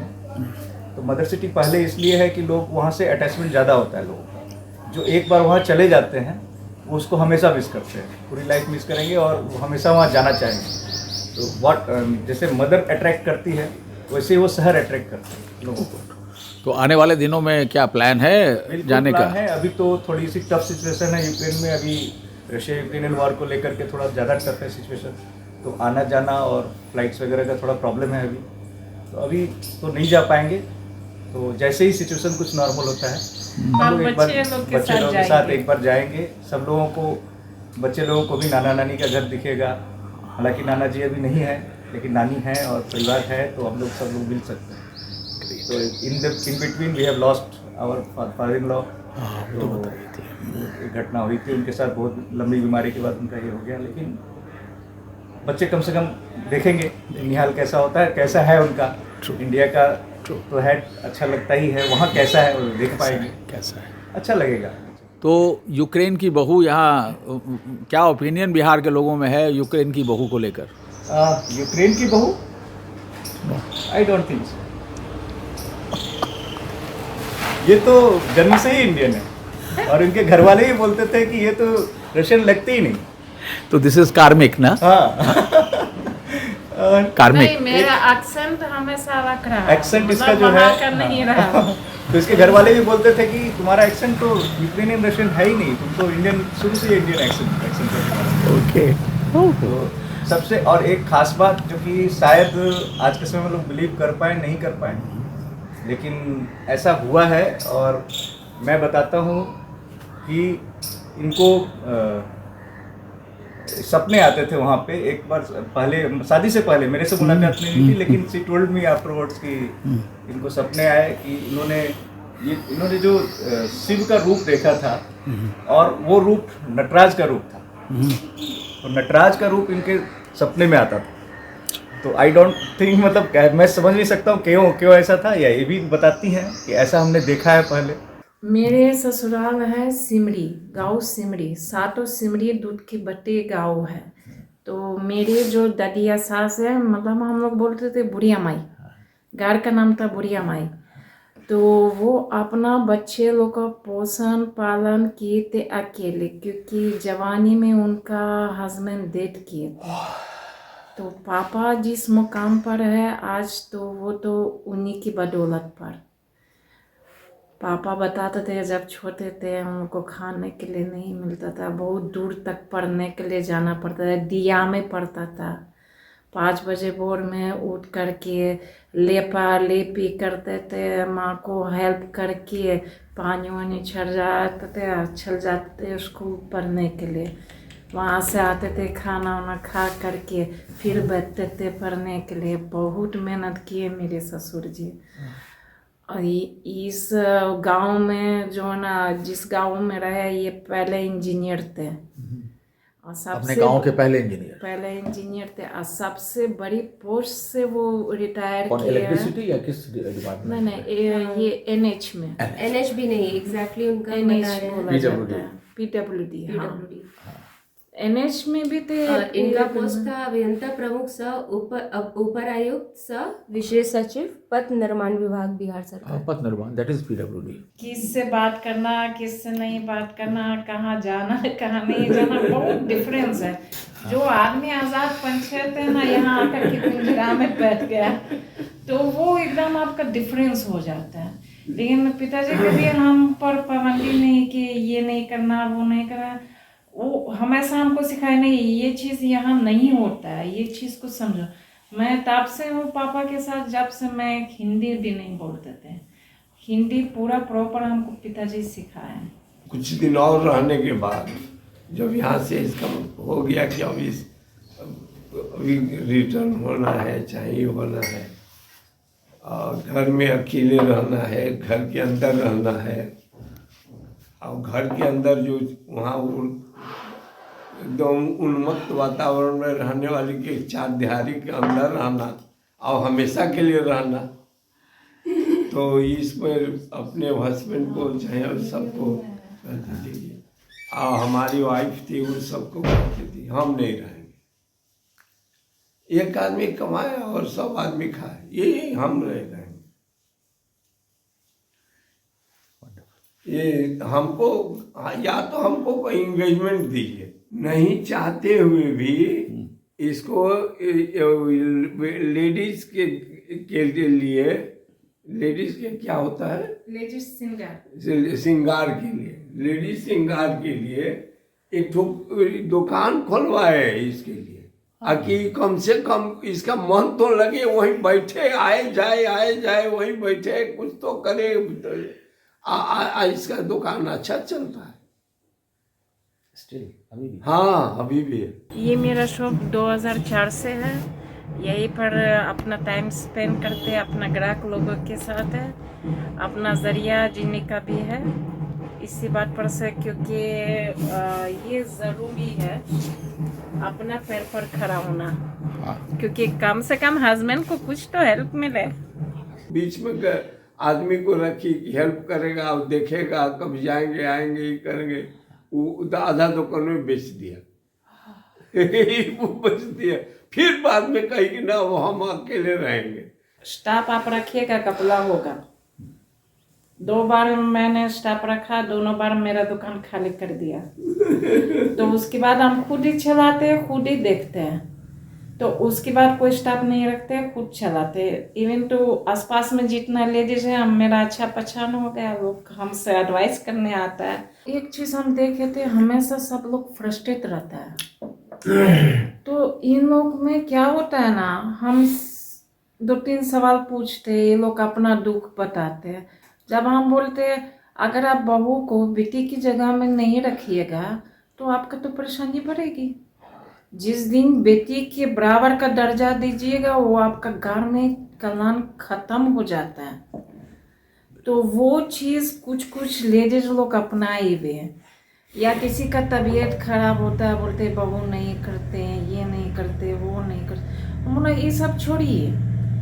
Speaker 4: तो मदर सिटी पहले इसलिए है कि लोग वहाँ से अटैचमेंट ज़्यादा होता है लोगों का। जो एक बार वहाँ चले जाते हैं वो उसको हमेशा मिस करते हैं, पूरी लाइफ मिस करेंगे और वो हमेशा वहाँ जाना चाहेंगे। तो जैसे मदर अट्रैक्ट करती है, वैसे ही वो शहर अट्रैक्ट करते हैं लोगों को।
Speaker 1: तो आने वाले दिनों में क्या प्लान है जाने का?
Speaker 4: है, अभी तो थोड़ी सी टफ सिचुएशन है यूक्रेन में। अभी रशिया यूक्रेनियन वॉर को लेकर के थोड़ा ज़्यादा टफ है सिचुएशन, तो आना जाना और फ्लाइट्स वगैरह का थोड़ा प्रॉब्लम है अभी। तो अभी तो नहीं जा पाएंगे, तो जैसे ही सिचुएशन कुछ नॉर्मल होता है हम लोग एक बार बच्चे लोगों के साथ एक बार जाएंगे। सब लोगों को, बच्चे लोगों को भी नाना नानी का घर दिखेगा। हालांकि नाना जी अभी नहीं है, लेकिन नानी है और परिवार है, तो हम लोग सब लोग मिल सकते हैं। तो in between we have lost our father in law. तो एक घटना हुई थी उनके साथ, बहुत लंबी बीमारी के बाद उनका ये हो गया। लेकिन बच्चे कम से कम देखेंगे निहाल कैसा होता है, कैसा है उनका। इंडिया का तो है, अच्छा लगता ही है, वहाँ कैसा है वो देख पाएंगे,
Speaker 1: कैसा है,
Speaker 4: अच्छा लगेगा।
Speaker 1: तो यूक्रेन की बहू यहाँ, क्या ओपिनियन बिहार के लोगों में है यूक्रेन की बहू को लेकर?
Speaker 4: यूक्रेन की बहू, आई डोंट थिंक सो। ये तो जन्म से ही इंडियन है और इनके घर वाले ही बोलते थे कि ये तो रशियन लगती ही नहीं।
Speaker 1: तो दिस इज कार्मिक ना?
Speaker 4: हाँ
Speaker 1: कार्मिक।
Speaker 2: नहीं, मेरा एक्सेंट हमेशा रख रहा है,
Speaker 4: एक्सेंट इसका जो है
Speaker 2: कर नहीं रहा।
Speaker 4: तो इसके घर वाले भी बोलते थे कि तुम्हारा एक्सेंट तो यूक्रेनियन रशियन है ही नहीं, तुम तो इंडियन, शुरू से इंडियन एक्सेंट।
Speaker 1: ओके।
Speaker 4: तो सबसे और एक खास बात जो कि शायद आज के समय में लोग बिलीव कर पाए नहीं कर पाए, लेकिन ऐसा हुआ है। और मैं बताता हूँ कि इनको सपने आते थे वहाँ पे। एक बार पहले, शादी से पहले मेरे से मुलाकात नहीं हुई थी, लेकिन शी टोल्ड मी आफ्टरवर्ड्स कि इनको सपने आए कि इन्होंने जो शिव का रूप देखा था, और वो रूप नटराज का रूप था। तो नटराज का रूप इनके सपने में आता था। तो आई डोंट थिंक, मतलब मैं समझ नहीं सकता हूँ क्यों ऐसा था, या ये भी बताती हैं कि ऐसा हमने देखा है पहले।
Speaker 2: मेरे ससुराल है सिमरी, गांव सिमरी, सातों सिमरी दूध की बट्टी गांव है। तो मेरे जो दादिया सास है, मतलब हम लोग बोलते थे बुढ़िया माई, गार का नाम था बुढ़िया माई। तो वो अपना बच्चे लोग का पोषण पालन किए थे अकेले, क्योंकि जवानी में उनका हस्बैंड डेथ किए थे। तो पापा जिस मुकाम पर है आज, तो वो तो उन्हीं की बदौलत पर। पापा बताते थे जब छोटे थे उनको खाने के लिए नहीं मिलता था, बहुत दूर तक पढ़ने के लिए जाना पड़ता था, दिया में पढ़ता था। 5 बजे भोर में उठ करके लेपा लेपी करते थे, माँ को हेल्प करके पानी वानी चल जाते थे स्कूल पढ़ने के लिए। वहाँ से आते थे, खाना वाना खा करके फिर बैठते थे पढ़ने के लिए। बहुत मेहनत किए मेरे ससुर जी। और इस गांव में जो ना, जिस गांव में रहे, ये पहले इंजीनियर थे। और
Speaker 1: अपने
Speaker 2: सबसे
Speaker 1: गांव के पहले इंजीनियर
Speaker 2: थे। और सबसे बड़ी पोस्ट से वो रिटायर
Speaker 1: कौन,
Speaker 2: किए।
Speaker 1: इलेक्ट्रिसिटी या किस डिपार्टमेंट?
Speaker 2: नहीं, ये एनएच में।
Speaker 5: एनएच भी नहीं, एग्जैक्टली उनका
Speaker 2: एनएच
Speaker 5: बता रहे हैं।
Speaker 2: बोला जाता है, पीडब्ल्यूडी।
Speaker 5: PWD।
Speaker 2: एनएच में भी थे।
Speaker 5: इनका पोस्ट था अभियंता प्रमुख सह उपर आयुक्त सह विशेष सचिव पथ निर्माण विभाग, बिहार सरकार।
Speaker 1: पथ निर्माण, दैट इज पीडब्ल्यूडी।
Speaker 2: किससे बात करना, किससे नहीं बात करना, कहाँ जाना कहाँ नहीं जाना, बहुत डिफरेंस है। जो आदमी आजाद पंचायत है ना, यहाँ आकर के पिंजरा में बैठ गया तो वो एकदम आपका डिफरेंस हो जाता है। लेकिन पिताजी कभी हम पर पाबंदी नहीं कि ये नहीं करना वो नहीं करना। वो हमेशा हमको सिखाए नहीं, ये चीज़ यहाँ नहीं होता है, ये चीज़ को समझो। मैं तब से हूँ पापा के साथ जब से मैं हिंदी भी नहीं बोलते थे। हिंदी पूरा प्रॉपर हमको पिताजी सिखाए।
Speaker 6: कुछ दिन और रहने के बाद जब यहाँ से इसका हो गया कि अभी रिटर्न होना है, चाहिए होना है, और घर में अकेले रहना है, घर के अंदर रहना है, और घर के अंदर जो वहाँ एकदम उन्मत्त वातावरण में रहने वाली के 4 दिहाड़ी के अंदर रहना और हमेशा के लिए रहना, तो इस पर अपने हस्बैंड को चाहे और सबको कहती थी, और हमारी वाइफ थी उन सबको कहती थी हम नहीं रहेंगे, एक आदमी कमाए और सब आदमी खाए, ये हम नहीं रहेंगे। ये हमको या तो हमको कोई इंगेजमेंट दीजिए, नहीं चाहते हुए भी इसको लेडीज के लिए, लेडीज के क्या होता है,
Speaker 2: लेडीज
Speaker 6: श्रृंगार के लिए, लेडीज श्रृंगार के लिए एक दुकान खुलवाए इसके लिए, ताकि कम से कम इसका मन तो लगे, वहीं बैठे, आए जाए वहीं बैठे, कुछ तो करे। इसका दुकान अच्छा चलता है
Speaker 1: स्टिल अभी भी?
Speaker 6: हाँ, अभी भी है।
Speaker 2: ये मेरा शॉप 2004 से है। यहीं पर अपना टाइम स्पेंड करते, अपना ग्राहक लोगों के साथ है, अपना जरिया जीने का भी है। इसी बात पर से, क्योंकि ये ज़रूरी है अपना पैर पर खड़ा होना, क्योंकि कम से कम हस्बैंड को कुछ तो हेल्प मिले।
Speaker 6: बीच में आदमी को रखी कि हेल्प करेगा और देखेगा, कब जाएंगे आएंगे ये करेंगे, वो आधा दुकान में बेच दिया वो बेच दिया, फिर बाद में कही कि ना वो हम अकेले रहेंगे।
Speaker 2: स्टाफ आप रखिएगा, कपड़ा होगा। 2 बार मैंने स्टाफ रखा, दोनों बार मेरा दुकान खाली कर दिया तो उसके बाद हम खुद ही चलाते हैं, खुद ही देखते हैं। तो उसके बाद कोई स्टाफ नहीं रखते, खुद चलाते। इवन तो आसपास में जितना लेडीज है, मेरा अच्छा पहचान हो गया, लोग हमसे एडवाइस करने आता है। एक चीज़ हम देखे थे, हमेशा सब लोग फ्रस्ट्रेट रहता है। तो इन लोग में क्या होता है ना, हम 2-3 सवाल पूछते, ये लोग अपना दुख बताते हैं। जब हम बोलते हैं अगर आप बहू को बेटी की जगह में नहीं रखिएगा तो आपका तो परेशानी बढ़ेगी। जिस दिन बेटी के बराबर का दर्जा दीजिएगा, वो आपका घर में कल्याण खत्म हो जाता है। तो वो चीज़ कुछ लेडीज लोग अपनाए हुए हैं। या किसी का तबीयत खराब होता है, बोलते बहू नहीं करते, ये नहीं करते, वो नहीं करते। हम बोले ये सब छोड़िए,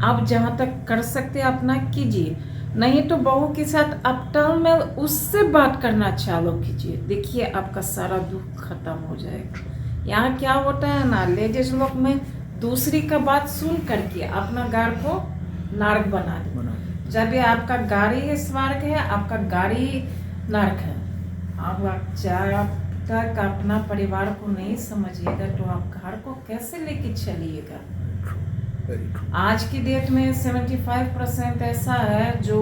Speaker 2: आप जहाँ तक कर सकते अपना कीजिए, नहीं तो बहू के साथ अपटल में उससे बात करना चालू कीजिए। देखिए आपका सारा दुख खत्म हो जाएगा। यहाँ क्या होता है ना, लेडीज लोग में दूसरी का बात सुन करके अपना घर को नारक बना दे। जब भी आपका गाड़ी स्वर्ग है, आपका गाड़ी नरक है। आप जब तक अपना परिवार को नहीं समझिएगा तो आप घर को कैसे लेके चलिएगा। आज की डेट में 75% ऐसा है जो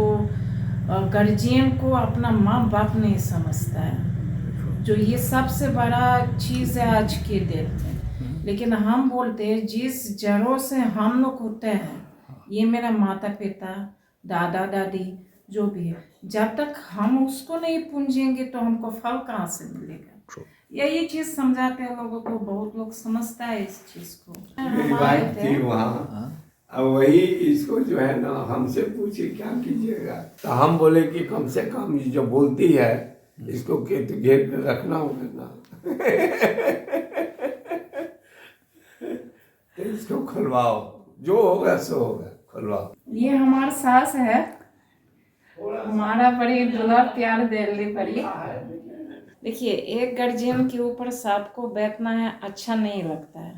Speaker 2: गार्जियन को अपना माँ बाप नहीं समझता है, जो ये सबसे बड़ा चीज़ है आज की डेट में। लेकिन हम बोलते हैं जिस जड़ों से हम लोग होते हैं, ये मेरा माता पिता, दादा दादी जो भी है, जब तक हम उसको नहीं पूंजेंगे तो हमको फल कहाँ से मिलेगा। ये चीज़ समझाते हैं लोगों को, बहुत लोग समझता है इस चीज़ को।
Speaker 6: मेरी वाइफ थी वहाँ, अब वही इसको जो है ना हमसे पूछे क्या कीजिएगा, तो हम बोले कि कम से कम ये जो बोलती है इसको घेर कर रखना होगा ना। तो इसको खुलवाओ, जो होगा सो होगा, खुलवाओ।
Speaker 2: ये हमारा सास है, हमारा बड़ी दुलार प्यार दिल्ली पड़ी। देखिए, एक गार्जियन के ऊपर सबको बैठना है अच्छा नहीं लगता है।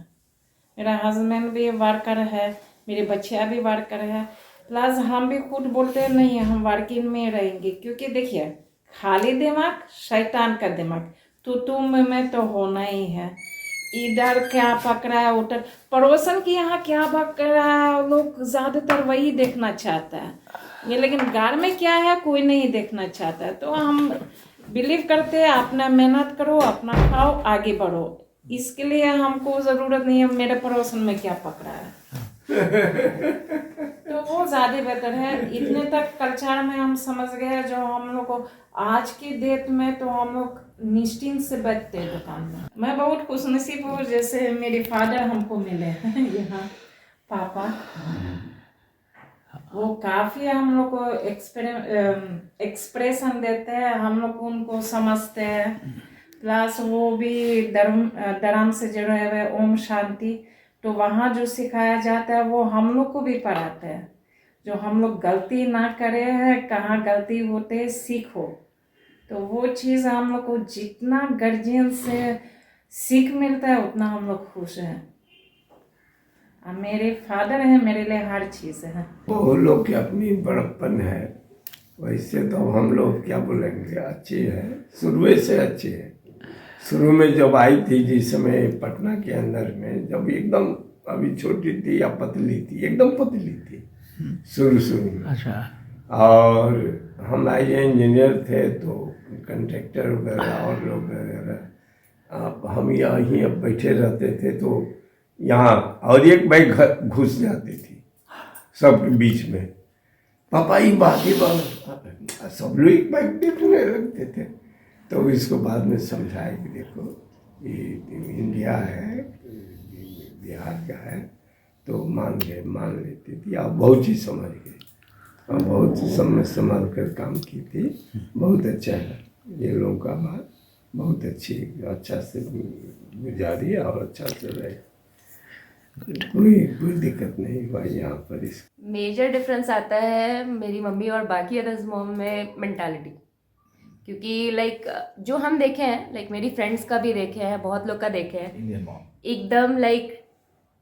Speaker 2: मेरा हस्बैंड भी वर्कर है, मेरे बच्चे भी वर्कर है, प्लस हम भी खुद बोलते हैं नहीं हम वर्किंग में रहेंगे, क्योंकि देखिए खाली दिमाग शैतान का दिमाग, तो तुम में तो होना ही है। इधर क्या पकड़ा है, उधर पड़ोसन के यहाँ क्या पकड़ा है, लोग ज़्यादातर वही देखना चाहता है ये, लेकिन घर में क्या है कोई नहीं देखना चाहता है। तो हम बिलीव करते हैं अपना मेहनत करो, अपना खाओ, आगे बढ़ो। इसके लिए हमको ज़रूरत नहीं है मेरे पड़ोसन में क्या पकड़ा है। तो वो ज़्यादा बेहतर है। इतने तक कल्चर में हम समझ गए जो हम लोग को आज की डेट में, तो हम लोग निश्चिंत से बैठते हैं दुकान में। मैं बहुत खुशनसीब हूँ, जैसे मेरे फादर हमको मिले हैं यहाँ, पापा वो काफ़ी हम लोग को एक्सप्रेशन देते हैं, हम लोग उनको समझते हैं। प्लस वो भी धर्म से जुड़े हुए ओम शांति, तो वहाँ जो सिखाया जाता है वो हम लोग को भी पढ़ाते हैं, जो हम लोग गलती ना करें हैं, कहाँ गलती होते है सीखो। तो वो चीज़ हम लोग को जितना गार्जियन से सीख मिलता है उतना हम लोग खुश हैं। मेरे फादर हैं, मेरे लिए हर चीज़ है।
Speaker 6: वो लोग की अपनी बड़प्पन है, वैसे तो हम लोग क्या बोलेंगे, अच्छी है, शुरू से अच्छी है। शुरू में जब आई थी, जिस समय पटना के अंदर में, जब एकदम अभी छोटी थी या पतली थी, एकदम पतली थी शुरू में।
Speaker 1: अच्छा।
Speaker 6: और हम आईए इंजीनियर थे, तो कंट्रैक्टर वगैरह और लोग वगैरह, हम यहाँ अब बैठे रहते थे, तो यहाँ और एक बाइक घुस जाती थी सब बीच में, पापा ये बात सब लोग एक बाइक देखने लगते थे। तो इसको बाद में समझाया कि देखो ये इंडिया है, बिहार का है, तो मान लेती थी। आप बहुत चीज़ समझ गए, और बहुत संभाल कर काम की थी। बहुत अच्छा है ये लोगों का बात, बहुत अच्छी, अच्छा से गुजारी और अच्छा से रहे, कोई दिक्कत नहीं हुआ यहाँ पर। इस
Speaker 5: मेजर डिफरेंस आता है मेरी मम्मी और बाकी अदर्स मॉम में मेंटालिटी, क्योंकि लाइक जो हम देखे हैं, लाइक मेरी फ्रेंड्स का भी देखे हैं, बहुत लोग का देखे हैं, एकदम लाइक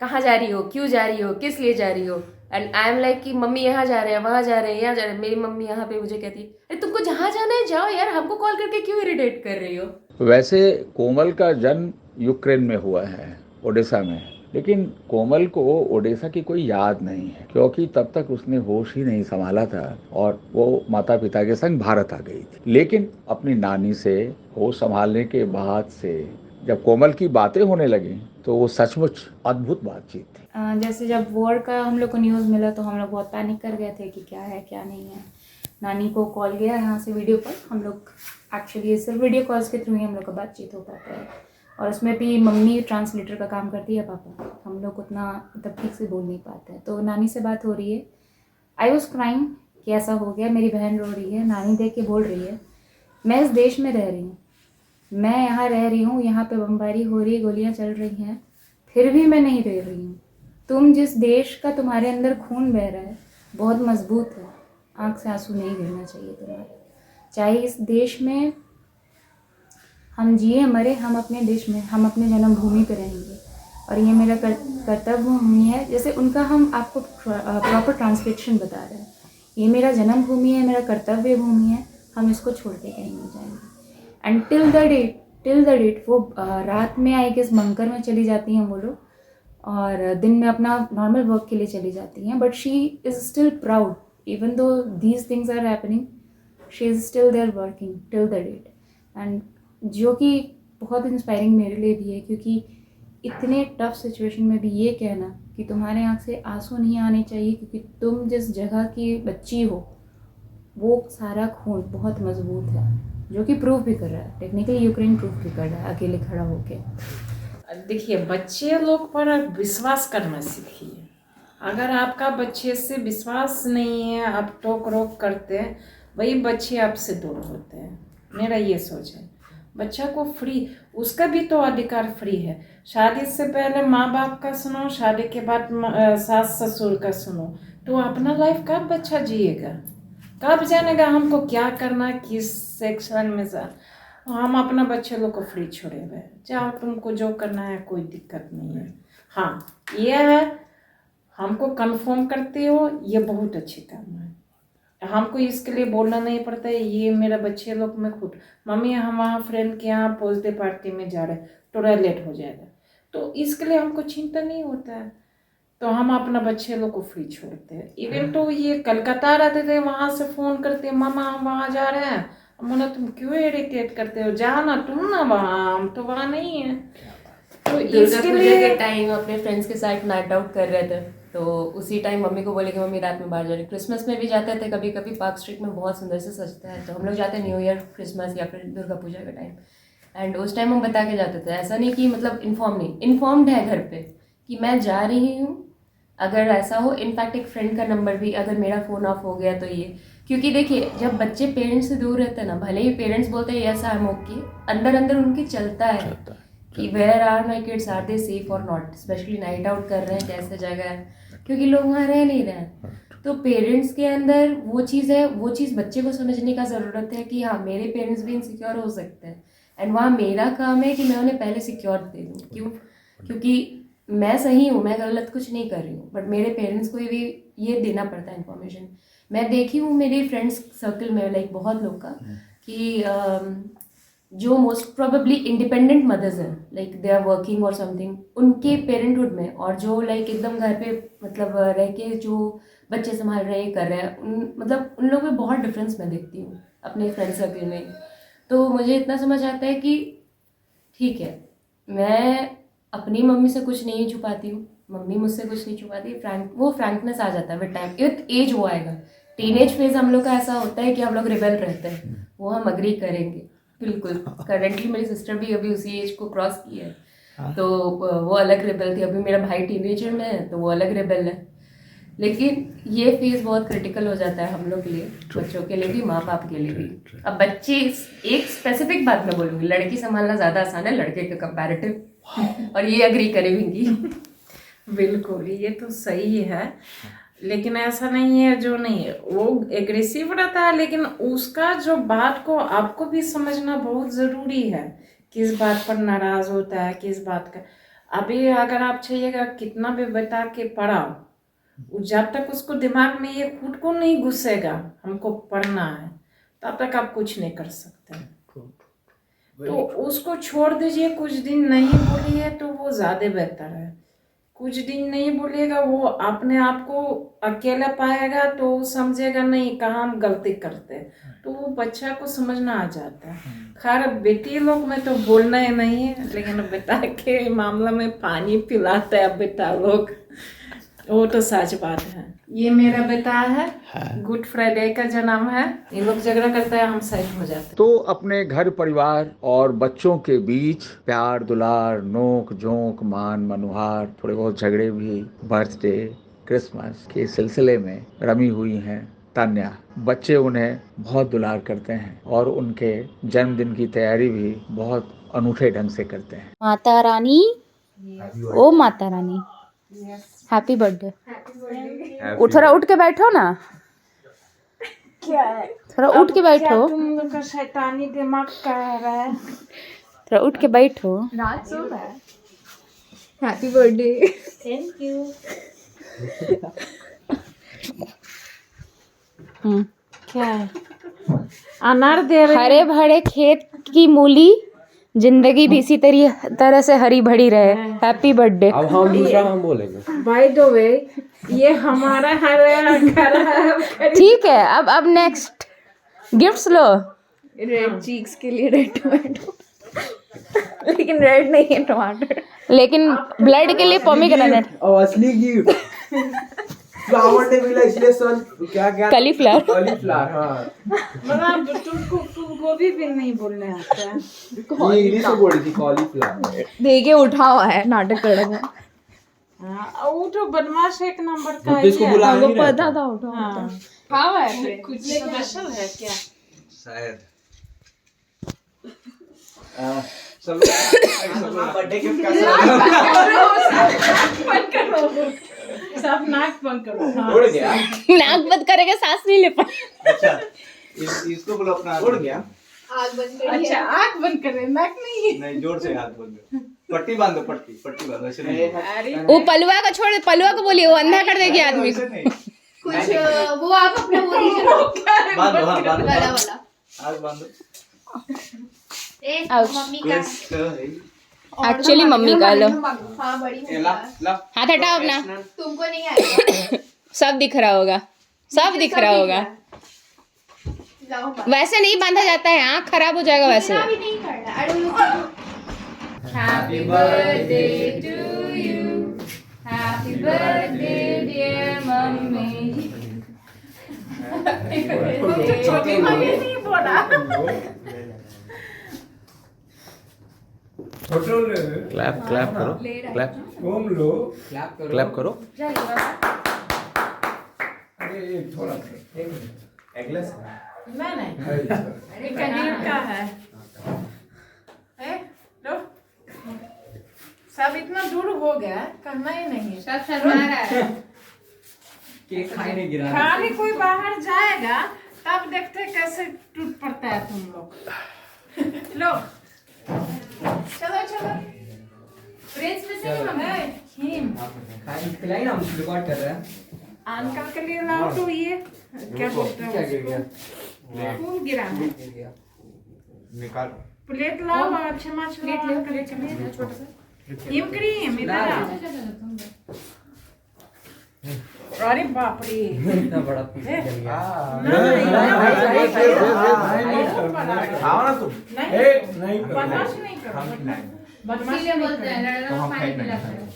Speaker 5: कहाँ जा रही हो, क्यों जा रही हो, किस लिए जा रही हो, एंड आई एम लाइक कि मम्मी यहाँ जा रहे हैं, वहाँ जा रहे हैं, यहाँ जा रहे हैं। मेरी मम्मी यहाँ पे मुझे कहती है अरे तुमको जहाँ जाना है जाओ यार, हमको कॉल करके क्यों इरिटेट कर रही हो।
Speaker 3: वैसे कोमल का जन्म यूक्रेन में हुआ है, ओडिशा में, लेकिन कोमल को ओडिशा की कोई याद नहीं है, क्योंकि तब तक उसने होश ही नहीं संभाला था और वो माता पिता के संग भारत आ गई थी। लेकिन अपनी नानी से होश संभालने के बाद से जब कोमल की बातें होने लगी तो वो सचमुच अद्भुत बातचीत थी।
Speaker 7: जैसे जब वॉर का हम लोग को न्यूज़ मिला तो हम लोग बहुत पैनिक कर गए थे कि क्या है क्या नहीं है। नानी को कॉल गया यहाँ से वीडियो पर, हम लोग एक्चुअली सिर्फ वीडियो कॉल्स के थ्रू ही हम लोग का बातचीत हो पाता है, और उसमें भी मम्मी ट्रांसलेटर का काम करती है, पापा हम लोग उतना मतलब ठीक से बोल नहीं पाते हैं। तो नानी से बात हो रही है, आई वॉज क्राइंग कि ऐसा हो गया, मेरी बहन रो रही है, नानी देख के बोल रही है मैं इस देश में रह रही हूँ, मैं यहाँ रह रही हूँ, यहाँ पे बमबारी हो रही है, गोलियाँ चल रही हैं, फिर भी मैं नहीं रह रही हूँ। तुम जिस देश का तुम्हारे अंदर खून बह रहा है बहुत मजबूत है, आँख से आंसू नहीं गिरना चाहिए तुम्हारे। चाहे इस देश में हम जिए मरे, हम अपने देश में, हम अपने जन्मभूमि पे रहेंगे, और ये मेरा कर्तव्य है। जैसे उनका हम आपको प्रॉपर ट्रांसलेशन बता रहे हैं ये मेरा जन्मभूमि है, मेरा कर्तव्य भूमि है, हम इसको छोड़ के कहीं नहीं जाएंगे। एंड टिल द डेट वो रात में आई गेस बंकर में चली जाती हैं वो लोग, और दिन में अपना नॉर्मल वर्क के लिए चली जाती हैं, but she is still proud even though these things are happening, she is still there working till the date. And जो कि बहुत इंस्पायरिंग मेरे लिए भी है, क्योंकि इतने टफ सिचुएशन में भी ये कहना कि तुम्हारे आँख से आंसू नहीं आने चाहिए क्योंकि तुम जिस जगह की बच्ची हो वो सारा खून बहुत मजबूत है, जो कि प्रूव भी कर रहा है, टेक्निकली यूक्रेन प्रूव भी कर रहा है अकेले खड़ा होके।
Speaker 2: देखिए, बच्चे लोग पर विश्वास करना सीखिए। अगर आपका बच्चे से विश्वास नहीं है, आप टोक रोक करते हैं, वही बच्चे आपसे दूर होते हैं। मेरा ये सोच है, बच्चा को फ्री, उसका भी तो अधिकार फ्री है। शादी से पहले माँ बाप का सुनो, शादी के बाद सास ससुर का सुनो, तो अपना लाइफ कब बच्चा जिएगा, कब जानेगा हमको क्या करना, किस सेक्शन में जा। हम अपना बच्चे लोग को फ्री छोड़े हुए, चाहो तुमको जो करना है, कोई दिक्कत नहीं है। हाँ, ये है, हमको कंफर्म करते हो, ये बहुत अच्छी काम है। हमको इसके लिए बोलना नहीं पड़ता है। ये मेरा बच्चे लोग में खुद, मम्मी हम वहाँ फ्रेंड के यहाँ बर्थडे पार्टी में जा रहे, थोड़ा लेट हो जाएगा, तो इसके लिए हमको चिंता नहीं होता है। तो हम अपना बच्चे लोग को फ्री छोड़ते हैं। इवन तो ये कलकत्ता रहते थे, वहाँ से फ़ोन करते, मामा हम वहाँ जा रहे हैं। बोला तुम क्यों इरिटेट करते हो, जाना तुम ना वहाँ, हम तो वहाँ नहीं है। तो
Speaker 5: दुर्गा पूजा के टाइम अपने फ्रेंड्स के साथ नाइट आउट कर रहे थे, तो उसी टाइम मम्मी को बोले कि मम्मी रात में बाहर जा रही। क्रिसमस में भी जाते थे कभी कभी, पार्क स्ट्रीट में बहुत सुंदर से सजता है, तो हम लोग जाते हैं न्यू ईयर, क्रिसमस या फिर दुर्गा पूजा के टाइम। एंड उस टाइम हम बता के जाते थे, ऐसा नहीं कि मतलब इन्फॉर्म नहीं, इन्फॉर्म्ड है घर पे कि मैं जा रही हूँ। अगर ऐसा हो, इनफैक्ट एक फ्रेंड का नंबर भी, अगर मेरा फ़ोन ऑफ हो गया तो ये, क्योंकि देखिए जब बच्चे पेरेंट्स से दूर रहते हैं ना, भले ही पेरेंट्स बोलते हैं यस आई एम ओके, अंदर अंदर उनकी चलता है कि where are my kids, are they safe और नॉट, स्पेशली नाइट आउट कर रहे हैं, कैसे जगह है, क्योंकि लोग वहाँ रह नहीं रहे हैं। तो पेरेंट्स के अंदर वो चीज़ है, वो चीज़ बच्चे को समझने का ज़रूरत है कि हाँ मेरे पेरेंट्स भी इनसिक्योर हो सकते हैं, एंड वहाँ मेरा काम है कि मैं उन्हें पहले सिक्योर दे दूँ। क्यों? क्योंकि मैं सही हूँ, मैं गलत कुछ नहीं कर रही हूँ, बट मेरे पेरेंट्स को भी ये देना पड़ता है इन्फॉर्मेशन। मैं देखी हूँ मेरे फ्रेंड्स सर्कल में लाइक बहुत लोग का कि जो मोस्ट प्रोबेबली इंडिपेंडेंट मदर्स हैं, लाइक दे आर वर्किंग और समथिंग, उनके पेरेंटहुड में, और जो लाइक एकदम घर पे मतलब रह के जो बच्चे संभाल रहे हैं, कर रहे हैं, मतलब उन लोगों में बहुत डिफरेंस मैं देखती हूँ अपने फ्रेंड सर्कल में। तो मुझे इतना समझ आता है कि ठीक है, मैं अपनी मम्मी से कुछ नहीं छुपाती हूँ, मम्मी मुझसे कुछ नहीं छुपाती, वो फ्रैंकनेस आ जाता है विद टाइम, विद एज वो आएगा। टीनेज फेज हम लोग का ऐसा होता है कि हम लोग रिबेल रहते हैं, वो हम अग्री करेंगे बिल्कुल। करेंटली मेरी सिस्टर भी अभी उसी एज को क्रॉस की है, तो वो अलग रिबेल थी। अभी मेरा भाई टीनेजर में है तो वो अलग रिबेल है। लेकिन ये फेज बहुत क्रिटिकल हो जाता है हम लोग के लिए, बच्चों के लिए भी, माँ बाप के लिए भी। अब बच्चे, एक स्पेसिफिक बात मैं बोलूँगी, लड़की संभालना ज़्यादा आसान है लड़के के कंपैरेटिव, और ये अग्री करेंगी।
Speaker 2: बिल्कुल, ये तो सही है, लेकिन ऐसा नहीं है जो नहीं है, वो एग्रेसिव रहता है, लेकिन उसका जो बात को आपको भी समझना बहुत ज़रूरी है, किस बात पर नाराज़ होता है, किस बात का। अभी अगर आप चाहिएगा कितना भी बता के पढ़ाओ, जब तक उसको दिमाग में ये खुद को नहीं घुसेगा हमको पढ़ना है, तब तक आप कुछ नहीं कर सकते। तो उसको छोड़ दीजिए, कुछ दिन नहीं बोलिए तो वो ज़्यादा बेहतर है। कुछ दिन नहीं बोलेगा, वो अपने आप को अकेला पाएगा तो समझेगा नहीं कहाँ हम गलती करते हैं, तो वो बच्चा को समझना आ जाता है। खैर बेटी लोग में तो बोलना ही नहीं है, लेकिन बेटा के मामला में पानी पिलाते हैं बेटा लोग, वो तो सच बात है। ये मेरा बेटा है, गुड फ्राइडे का जन्म है, ये लोग झगड़ा करता है, हम साइड हो जाते हैं।
Speaker 3: तो अपने घर परिवार और बच्चों के बीच प्यार दुलार, नोक झोंक, मान मनुहार, थोड़े बहुत झगड़े भी बर्थडे क्रिसमस के सिलसिले में रमी हुई हैं तान्या। बच्चे उन्हें बहुत दुलार करते हैं और उनके जन्मदिन की तैयारी भी बहुत अनूठे ढंग से करते हैं।
Speaker 7: माता रानी, ओ माता रानी, हैप्पी बर्थडे। थोड़ा उठ के बैठो ना,
Speaker 2: क्या है?
Speaker 7: थोड़ा उठ के बैठो,
Speaker 2: तुम लोग का शैतानी दिमाग कह रहा है,
Speaker 7: थोड़ा उठ के बैठो।
Speaker 8: रात सो रहा है। Happy birthday.
Speaker 2: Thank you. क्या है? अनार दे रहे
Speaker 7: हरे भरे खेत की मूली, जिंदगी भी इसी तरह से हरी भरी रहे। Happy birthday.
Speaker 9: अब हम दूसरा हम बोलेंगे।
Speaker 2: बाय द वे, ये हमारा हरा घर है।
Speaker 7: ठीक है, अब नेक्स्ट गिफ्ट्स लो।
Speaker 8: रेड चीक्स के लिए रेड टोमेटो, लेकिन रेड नहीं है टमाटर।
Speaker 7: लेकिन ब्लड के लिए पोमीग्रेनेट।
Speaker 9: और असली गिफ्ट फ्लावर ने मिला, इसलिए सर क्या क्या
Speaker 7: कॉलीफ्लावर।
Speaker 9: कॉलीफ्लावर। हाँ,
Speaker 2: मतलब तुमको भी नहीं बोलने आता है।
Speaker 9: ये इंग्लिश में बोल रही थी कॉलीफ्लावर।
Speaker 8: देखिए उठा हुआ है नाटक कर रहा है।
Speaker 2: हाँ, वो तो बदमाश एक नंबर का
Speaker 9: तो
Speaker 2: है।
Speaker 9: इसको बुला
Speaker 8: हमको
Speaker 9: नहीं रहे
Speaker 8: पता
Speaker 9: थे।
Speaker 8: था उठा हुआ था।
Speaker 2: हाँ है, कुछ स्पेशल है क्या?
Speaker 4: शायद
Speaker 9: बर्थडे गिफ्ट का
Speaker 2: सब नाक बंद करो। हाँ।
Speaker 9: उड़ गया।
Speaker 7: नाक बंद करेगा, सांस नहीं ले पाए।
Speaker 4: अच्छा इसको बोलो अपना
Speaker 9: उड़ गया।
Speaker 2: अच्छा, आँख बंद करे, नाक नहीं।
Speaker 4: नहीं, जोर से हाथ बोल दो। पट्टी बांधो, पट्टी बांधो, ऐसे नहीं।
Speaker 2: अरे
Speaker 7: वो पलुआ को छोड़, पलुआ को बोलिए, वो अंधा कर देगी आदमी को।
Speaker 4: ऐसे नहीं।
Speaker 8: कुछ वो आप अपना वो दीजिए
Speaker 4: बांधो, हाँ बांधो,
Speaker 8: वाला वाला।
Speaker 4: हाथ बांधो।
Speaker 8: मम्मी का
Speaker 4: कुछ तो है।
Speaker 7: एक्चुअली मम्मी का लो।
Speaker 8: हाँ बड़ी मम्मी
Speaker 4: ला
Speaker 8: का।
Speaker 4: ला
Speaker 7: हाथ हटाओ अपना।
Speaker 8: तुमको नहीं आएगा।
Speaker 7: सब दिख रहा होगा, सब दिख रहा होगा।
Speaker 8: लाओ बात।
Speaker 7: वैसे नहीं बांधा जाता है, आँख खराब हो जाएगा वैसे।
Speaker 8: इतना भी नहीं करना। अरे
Speaker 7: happy birthday to you, happy birthday dear mummy.
Speaker 2: छोटी मम्मी नहीं बोला।
Speaker 3: क्लैप क्लैप करो, क्लैप क्लैप करो।
Speaker 9: एगलेस
Speaker 2: नहीं, कनीर का है। लो, सब इतना दूर हो गया, कहना ही नहीं।
Speaker 7: सब शर्मा रहा है।
Speaker 9: केक खाने नहीं गिरा।
Speaker 2: खाली कोई बाहर जाएगा तब देखते कैसे टूट पड़ता है तुम लोग। लो,
Speaker 8: चलो चलो। प्रिंस में से हम
Speaker 2: हिम
Speaker 9: खिलाई ना, हम रिकॉर्ड कर रहे हैं।
Speaker 2: अंकल के लिए लाओ। तो ये क्या बोलते हैं
Speaker 9: क्या गिर गया?
Speaker 2: उसको? खून गिरा है।
Speaker 4: निकाल।
Speaker 2: प्लेट लाओ, अच्छे माछ प्लेट ले कर चलिए। छोटा सा हिम क्रीम इधर आओ। अरे बाप रे,
Speaker 9: इतना बड़ा पीस
Speaker 2: ए,
Speaker 9: जल गया।
Speaker 4: खाओ ना तुम।
Speaker 2: नहीं, बदमाशी नहीं करो। बदमाशी नहीं
Speaker 8: बोलते हैं
Speaker 2: करो।
Speaker 8: लड़का को पानी पिलाते हैं।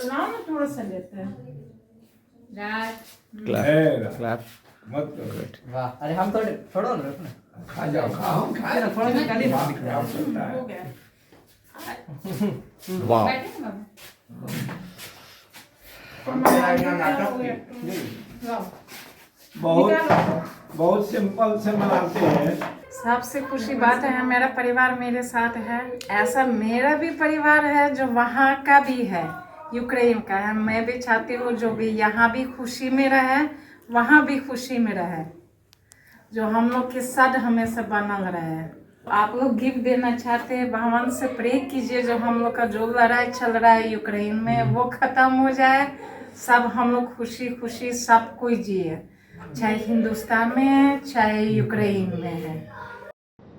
Speaker 2: लाओ ना, थोड़ा सा लेते हैं।
Speaker 3: Clap clap.
Speaker 9: वाह, अरे हम तो छोड़ो ना, रखो ना। खा जाओ, खाओ, खा ना, थोड़ा सा खाली ना दिख रहा है।
Speaker 2: हो गया।
Speaker 3: वाह,
Speaker 8: बैठे ना बाबा।
Speaker 6: बहुत सिंपल से मनाते हैं।
Speaker 2: सबसे खुशी बात है मेरा परिवार मेरे साथ है। ऐसा मेरा भी परिवार है जो वहाँ का भी है, यूक्रेन का है। मैं भी चाहती हूँ जो भी यहाँ भी खुशी में रहे, वहाँ भी खुशी में रहे, जो हम लोग के साथ हमेशा बनल रहे। आप लोग गिफ्ट देना चाहते हैं, भगवान से प्रे कीजिए जो हम लोग का जो लड़ाई चल रहा है यूक्रेन में वो खत्म हो जाए। सब हम लोग खुशी खुशी सब कोई जिए, चाहे हिंदुस्तान में है चाहे यूक्रेन में है।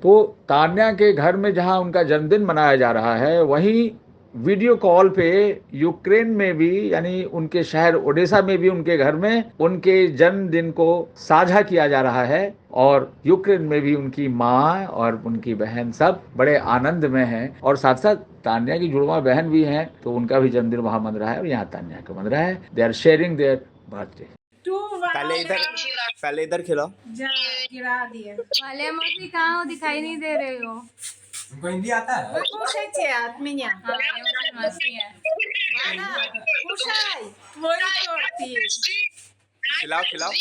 Speaker 3: तो तान्या के घर में जहां उनका जन्मदिन मनाया जा रहा है, वहीं वीडियो कॉल पे यूक्रेन में भी, यानी उनके शहर ओडेसा में भी उनके घर में उनके जन्मदिन को साझा किया जा रहा है। और यूक्रेन में भी उनकी माँ और उनकी बहन सब बड़े आनंद में हैं। और साथ साथ तान्या की जुड़वा बहन भी हैं, तो उनका भी जन्मदिन वहाँ मन रहा है और यहाँ तान्या का मन रहा है। They are sharing their birthday.
Speaker 4: पहले इधर खिलाओ।
Speaker 2: गिरा दिए।
Speaker 7: वाले मौसी कहाँ हो, दिखाई नहीं दे रहे हो।
Speaker 9: उनको हिंदी आता है?
Speaker 2: Слушайте от меня.
Speaker 7: हाँ, वाले मौसी मौसी है।
Speaker 2: Она, кушай, твой торт есть.
Speaker 4: खिलाओ खिलाओ।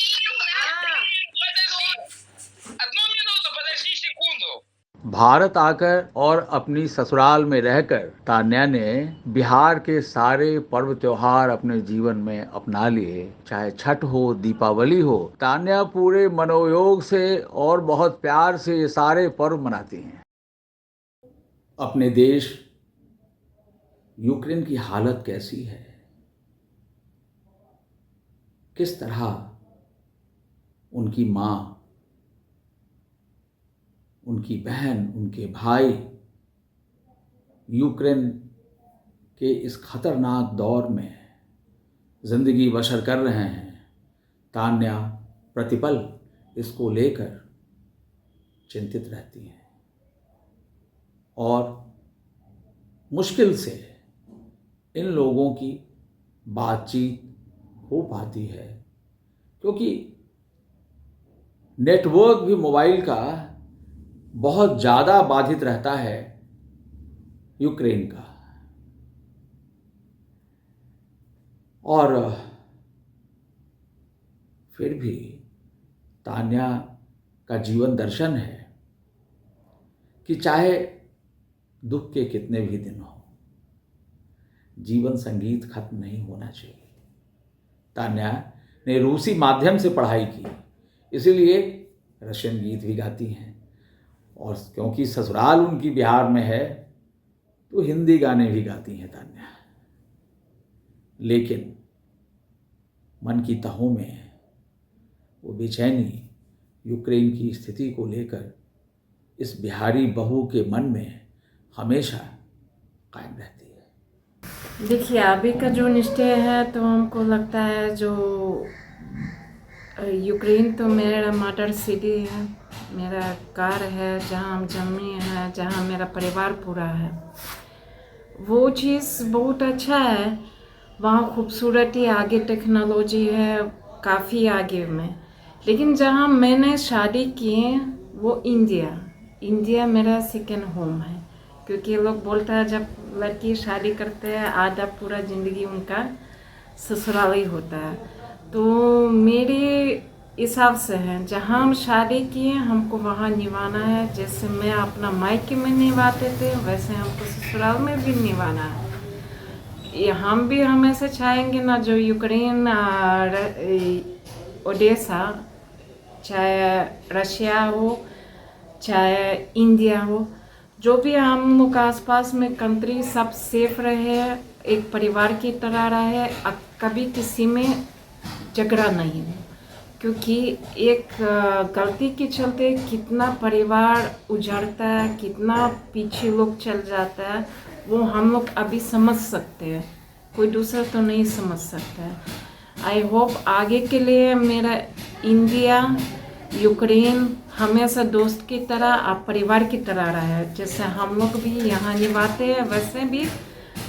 Speaker 3: भारत आकर और अपनी ससुराल में रहकर तान्या ने बिहार के सारे पर्व त्योहार अपने जीवन में अपना लिए। चाहे छठ हो, दीपावली हो, तान्या पूरे मनोयोग से और बहुत प्यार से ये सारे पर्व मनाती हैं। अपने देश यूक्रेन की हालत कैसी है, किस तरह
Speaker 1: उनकी माँ, उनकी बहन, उनके भाई यूक्रेन के इस खतरनाक दौर में जिंदगी बसर कर रहे हैं। तान्या प्रतिपल इसको लेकर चिंतित रहती हैं और मुश्किल से इन लोगों की बातचीत हो पाती है, क्योंकि नेटवर्क भी मोबाइल का बहुत ज़्यादा बाधित रहता है यूक्रेन का। और फिर भी तान्या का जीवन दर्शन है कि चाहे दुख के कितने भी दिन हो, जीवन संगीत खत्म नहीं होना चाहिए। तान्या ने रूसी माध्यम से पढ़ाई की, इसीलिए रशियन गीत भी गाती हैं, और क्योंकि ससुराल उनकी बिहार में है तो हिंदी गाने भी गाती हैं तान्या। लेकिन मन की तहों में वो बेचैनी यूक्रेन की स्थिति को लेकर इस बिहारी बहू के मन में हमेशा कायम रहती है।
Speaker 2: देखिए, अभी का जो निश्चय है तो हमको लगता है जो यूक्रेन तो मेरा मदर सिटी है, मेरा घर है, जहाँ हम जन्मे हैं, जहाँ मेरा परिवार पूरा है। वो चीज़ बहुत अच्छा है, वहाँ खूबसूरती, आगे टेक्नोलॉजी है काफ़ी आगे में। लेकिन जहाँ मैंने शादी की वो इंडिया मेरा सेकेंड होम है, क्योंकि लोग बोलता है जब लड़की शादी करते हैं आधा पूरा ज़िंदगी उनका ससुराल ही होता है। तो मेरे हिसाब से है, जहाँ हम शादी किए हमको वहाँ निभाना है। जैसे मैं अपना मायके में निभाते थे वैसे हमको ससुराल में भी निभाना है। ये हम भी हमेशा चाहेंगे ना, जो यूक्रेन, ओडेसा, चाहे रशिया हो चाहे इंडिया हो, जो भी हम लोग आसपास में कंट्री सब सेफ रहे, एक परिवार की तरह रहे, कभी किसी में झगड़ा नहीं हो। क्योंकि एक गलती के चलते कितना परिवार उजड़ता है, कितना पीछे लोग चल जाता है, वो हम लोग अभी समझ सकते हैं, कोई दूसरा तो नहीं समझ सकता है। आई होप आगे के लिए मेरा इंडिया, यूक्रेन हमेशा दोस्त की तरह, आप परिवार की तरह रहा है। जैसे हम लोग भी यहाँ निभाते हैं वैसे भी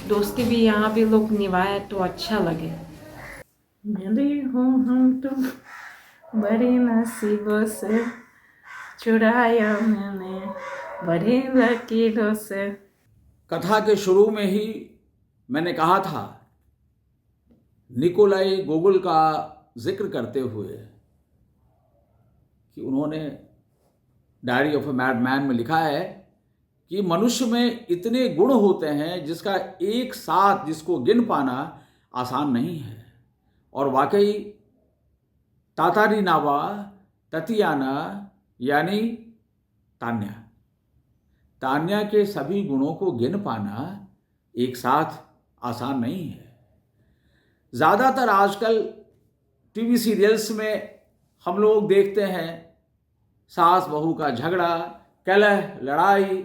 Speaker 2: दोस्ती भी यहाँ भी लोग निभाए तो अच्छा लगे। मिली हूँ हम तुम बड़े नसीबों से, चुराया मैंने बड़े लकीरों से।
Speaker 1: कथा के शुरू में ही मैंने कहा था, निकोलाई गोगोल का जिक्र करते हुए, कि उन्होंने diary of a mad man में लिखा है कि मनुष्य में इतने गुण होते हैं जिसका एक साथ जिसको गिन पाना आसान नहीं है। और वाकई तातारीनावा ततियाना यानी तान्या के सभी गुणों को गिन पाना एक साथ आसान नहीं है। ज़्यादातर आजकल टीवी सीरियल्स में हम लोग देखते हैं सास बहू का झगड़ा, कलह, लड़ाई,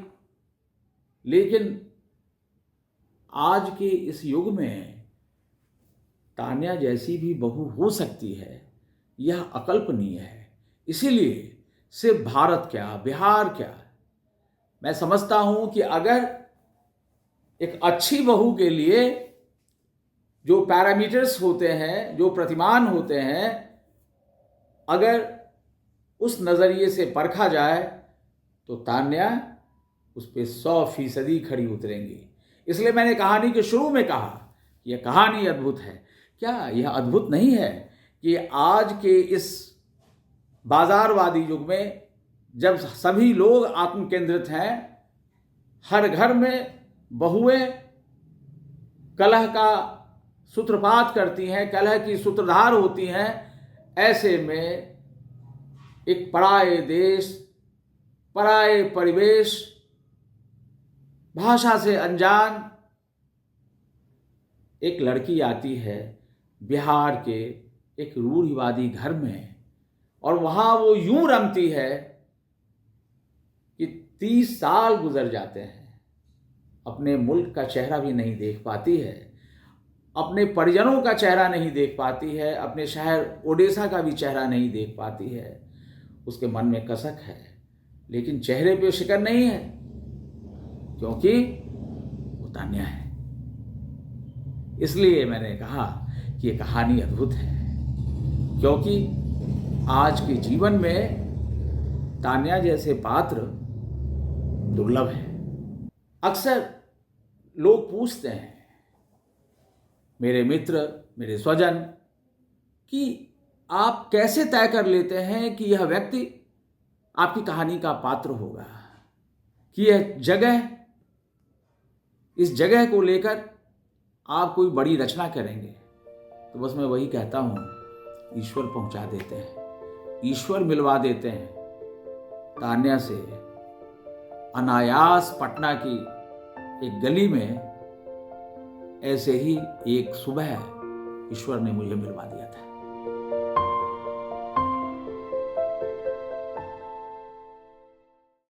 Speaker 1: लेकिन आज के इस युग में तान्या जैसी भी बहू हो सकती है, यह अकल्पनीय है। इसीलिए सिर्फ भारत क्या, बिहार क्या, मैं समझता हूं कि अगर एक अच्छी बहू के लिए जो पैरामीटर्स होते हैं, जो प्रतिमान होते हैं, अगर उस नज़रिए से परखा जाए तो तान्या उस पर 100% खड़ी उतरेंगी। इसलिए मैंने कहानी के शुरू में कहा यह कहानी अद्भुत है। क्या यह अद्भुत नहीं है कि आज के इस बाजारवादी युग में जब सभी लोग आत्मकेंद्रित हैं, हर घर में बहुएं कलह का सूत्रपात करती हैं, कलह की सूत्रधार होती हैं, ऐसे में एक पराये देश, पराये परिवेश, भाषा से अनजान एक लड़की आती है बिहार के एक रूढ़िवादी घर में, और वहां वो यूं रमती है कि 30 साल गुजर जाते हैं, अपने मुल्क का चेहरा भी नहीं देख पाती है, अपने परिजनों का चेहरा नहीं देख पाती है, अपने शहर ओडेसा का भी चेहरा नहीं देख पाती है। उसके मन में कसक है, लेकिन चेहरे पे शिकन नहीं है, क्योंकि वो तान्या है। इसलिए मैंने कहा कि ये कहानी अद्भुत है, क्योंकि आज के जीवन में तान्या जैसे पात्र दुर्लभ है। अक्सर लोग पूछते हैं, मेरे मित्र, मेरे स्वजन, कि आप कैसे तय कर लेते हैं कि यह व्यक्ति आपकी कहानी का पात्र होगा, कि यह जगह, इस जगह को लेकर आप कोई बड़ी रचना करेंगे। तो बस मैं वही कहता हूँ, ईश्वर पहुंचा देते हैं, ईश्वर मिलवा देते हैं। तान्या से अनायास पटना की एक गली में ऐसे ही एक सुबह ईश्वर ने मुझे मिलवा दिया था।